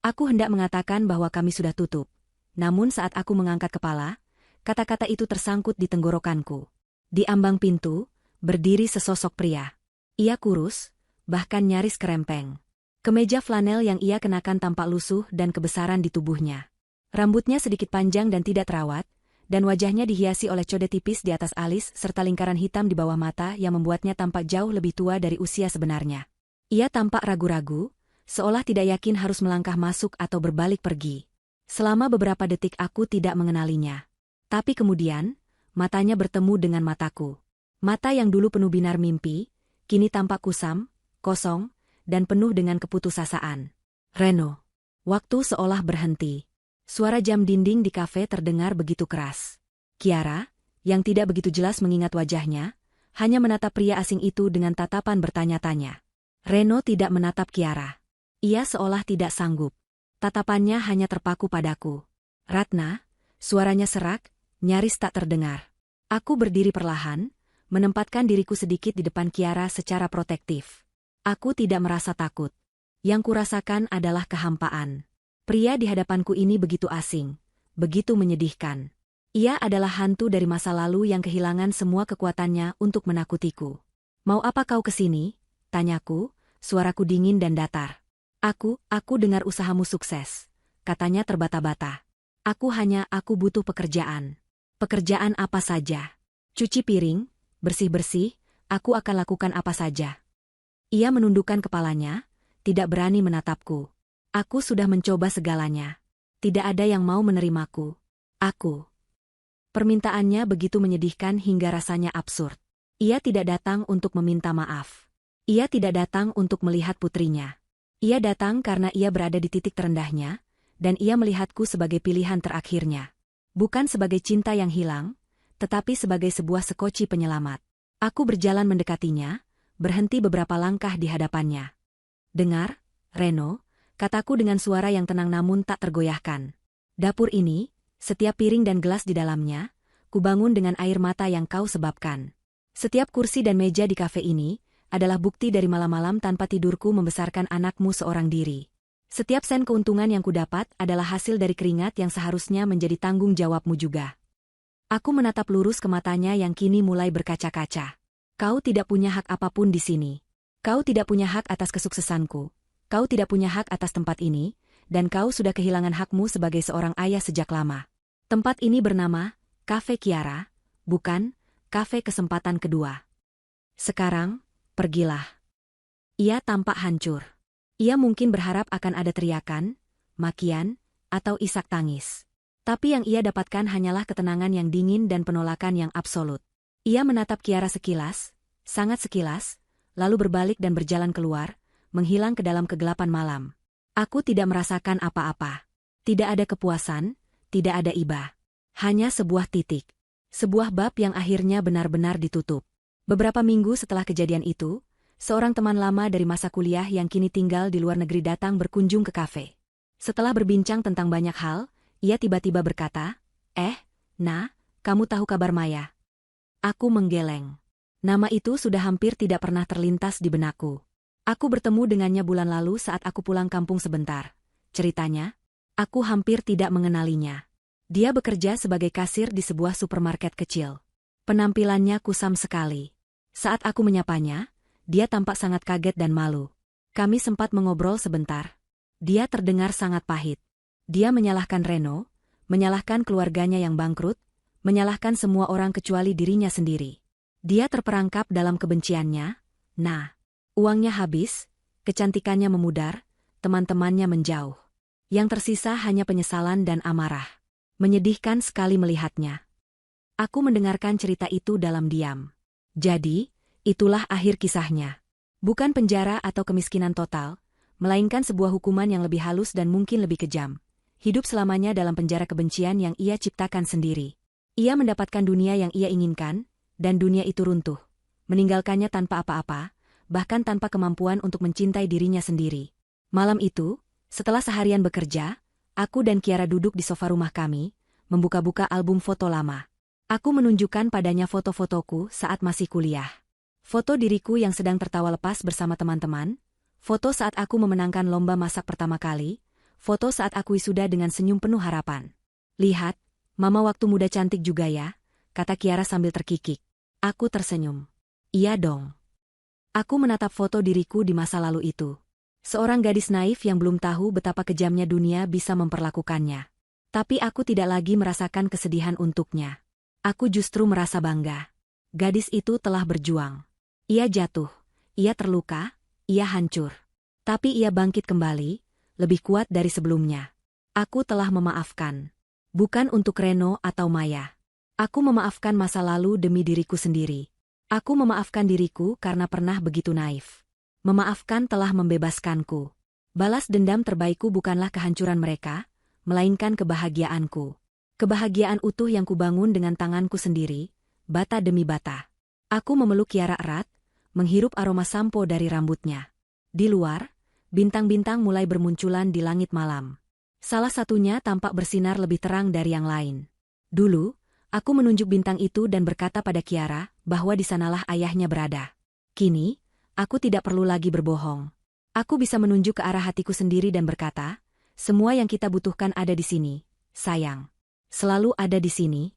Aku hendak mengatakan bahwa kami sudah tutup. Namun saat aku mengangkat kepala, kata-kata itu tersangkut di tenggorokanku. Di ambang pintu, berdiri sesosok pria. Ia kurus, bahkan nyaris kerempeng. Kemeja flanel yang ia kenakan tampak lusuh dan kebesaran di tubuhnya. Rambutnya sedikit panjang dan tidak terawat, dan wajahnya dihiasi oleh code tipis di atas alis serta lingkaran hitam di bawah mata yang membuatnya tampak jauh lebih tua dari usia sebenarnya. Ia tampak ragu-ragu, seolah tidak yakin harus melangkah masuk atau berbalik pergi. Selama beberapa detik aku tidak mengenalinya. Tapi kemudian, matanya bertemu dengan mataku. Mata yang dulu penuh binar mimpi, kini tampak kusam, kosong, dan penuh dengan keputusasaan. Reno. Waktu seolah berhenti. Suara jam dinding di kafe terdengar begitu keras. Kiara, yang tidak begitu jelas mengingat wajahnya, hanya menatap pria asing itu dengan tatapan bertanya-tanya. Reno tidak menatap Kiara. Ia seolah tidak sanggup. Tatapannya hanya terpaku padaku. Ratna, suaranya serak, nyaris tak terdengar. Aku berdiri perlahan, menempatkan diriku sedikit di depan Kiara secara protektif. Aku tidak merasa takut. Yang kurasakan adalah kehampaan. Pria di hadapanku ini begitu asing, begitu menyedihkan. Ia adalah hantu dari masa lalu yang kehilangan semua kekuatannya untuk menakutiku. Mau apa kau kesini? Tanyaku, suaraku dingin dan datar. Aku dengar usahamu sukses, katanya terbata-bata. Aku butuh pekerjaan. Pekerjaan apa saja? Cuci piring, bersih-bersih, aku akan lakukan apa saja. Ia menundukkan kepalanya, tidak berani menatapku. Aku sudah mencoba segalanya. Tidak ada yang mau menerimaku. Permintaannya begitu menyedihkan hingga rasanya absurd. Ia tidak datang untuk meminta maaf. Ia tidak datang untuk melihat putrinya. Ia datang karena ia berada di titik terendahnya, dan ia melihatku sebagai pilihan terakhirnya. Bukan sebagai cinta yang hilang, tetapi sebagai sebuah sekoci penyelamat. Aku berjalan mendekatinya, berhenti beberapa langkah di hadapannya. Dengar, Reno, kataku dengan suara yang tenang namun tak tergoyahkan. Dapur ini, setiap piring dan gelas di dalamnya, kubangun dengan air mata yang kau sebabkan. Setiap kursi dan meja di kafe ini, adalah bukti dari malam-malam tanpa tidurku membesarkan anakmu seorang diri. Setiap sen keuntungan yang kudapat adalah hasil dari keringat yang seharusnya menjadi tanggung jawabmu juga. Aku menatap lurus ke matanya yang kini mulai berkaca-kaca. Kau tidak punya hak apapun di sini. Kau tidak punya hak atas kesuksesanku. Kau tidak punya hak atas tempat ini, dan kau sudah kehilangan hakmu sebagai seorang ayah sejak lama. Tempat ini bernama Cafe Kiara, bukan Cafe Kesempatan Kedua. Sekarang, pergilah. Ia tampak hancur. Ia mungkin berharap akan ada teriakan, makian, atau isak tangis. Tapi yang ia dapatkan hanyalah ketenangan yang dingin dan penolakan yang absolut. Ia menatap Kiara sekilas, sangat sekilas, lalu berbalik dan berjalan keluar, menghilang ke dalam kegelapan malam. Aku tidak merasakan apa-apa. Tidak ada kepuasan, tidak ada iba. Hanya sebuah titik. Sebuah bab yang akhirnya benar-benar ditutup. Beberapa minggu setelah kejadian itu, seorang teman lama dari masa kuliah yang kini tinggal di luar negeri datang berkunjung ke kafe. Setelah berbincang tentang banyak hal, ia tiba-tiba berkata, kamu tahu kabar Maya?" Aku menggeleng. Nama itu sudah hampir tidak pernah terlintas di benakku. Aku bertemu dengannya bulan lalu saat aku pulang kampung sebentar. ceritanya. Aku hampir tidak mengenalinya. Dia bekerja sebagai kasir di sebuah supermarket kecil. Penampilannya kusam sekali. Saat aku menyapanya, dia tampak sangat kaget dan malu. Kami sempat mengobrol sebentar. Dia terdengar sangat pahit. Dia menyalahkan Reno, menyalahkan keluarganya yang bangkrut, menyalahkan semua orang kecuali dirinya sendiri. Dia terperangkap dalam kebenciannya. Nah, uangnya habis, kecantikannya memudar, teman-temannya menjauh. Yang tersisa hanya penyesalan dan amarah. Menyedihkan sekali melihatnya. Aku mendengarkan cerita itu dalam diam. Jadi, itulah akhir kisahnya. Bukan penjara atau kemiskinan total, melainkan sebuah hukuman yang lebih halus dan mungkin lebih kejam. Hidup selamanya dalam penjara kebencian yang ia ciptakan sendiri. Ia mendapatkan dunia yang ia inginkan, dan dunia itu runtuh. Meninggalkannya tanpa apa-apa, bahkan tanpa kemampuan untuk mencintai dirinya sendiri. Malam itu, setelah seharian bekerja, aku dan Kiara duduk di sofa rumah kami, membuka-buka album foto lama. Aku menunjukkan padanya foto-fotoku saat masih kuliah. Foto diriku yang sedang tertawa lepas bersama teman-teman, foto saat aku memenangkan lomba masak pertama kali, foto saat aku wisuda dengan senyum penuh harapan. Lihat, Mama waktu muda cantik juga ya, kata Kiara sambil terkikik. Aku tersenyum. Iya dong. Aku menatap foto diriku di masa lalu itu. Seorang gadis naif yang belum tahu betapa kejamnya dunia bisa memperlakukannya. Tapi aku tidak lagi merasakan kesedihan untuknya. Aku justru merasa bangga. Gadis itu telah berjuang. Ia jatuh, ia terluka, ia hancur. Tapi ia bangkit kembali, lebih kuat dari sebelumnya. Aku telah memaafkan. Bukan untuk Reno atau Maya. Aku memaafkan masa lalu demi diriku sendiri. Aku memaafkan diriku karena pernah begitu naif. Memaafkan telah membebaskanku. Balas dendam terbaikku bukanlah kehancuran mereka, melainkan kebahagiaanku. Kebahagiaan utuh yang kubangun dengan tanganku sendiri, bata demi bata. Aku memeluk Kiara erat, menghirup aroma sampo dari rambutnya. Di luar, bintang-bintang mulai bermunculan di langit malam. Salah satunya tampak bersinar lebih terang dari yang lain. Dulu, aku menunjuk bintang itu dan berkata pada Kiara bahwa di sanalah ayahnya berada. Kini, aku tidak perlu lagi berbohong. Aku bisa menunjuk ke arah hatiku sendiri dan berkata, semua yang kita butuhkan ada di sini, sayang. Selalu ada di sini.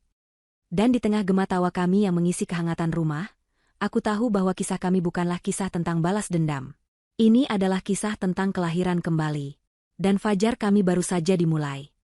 Dan di tengah gema tawa kami yang mengisi kehangatan rumah, aku tahu bahwa kisah kami bukanlah kisah tentang balas dendam. Ini adalah kisah tentang kelahiran kembali. Dan fajar kami baru saja dimulai.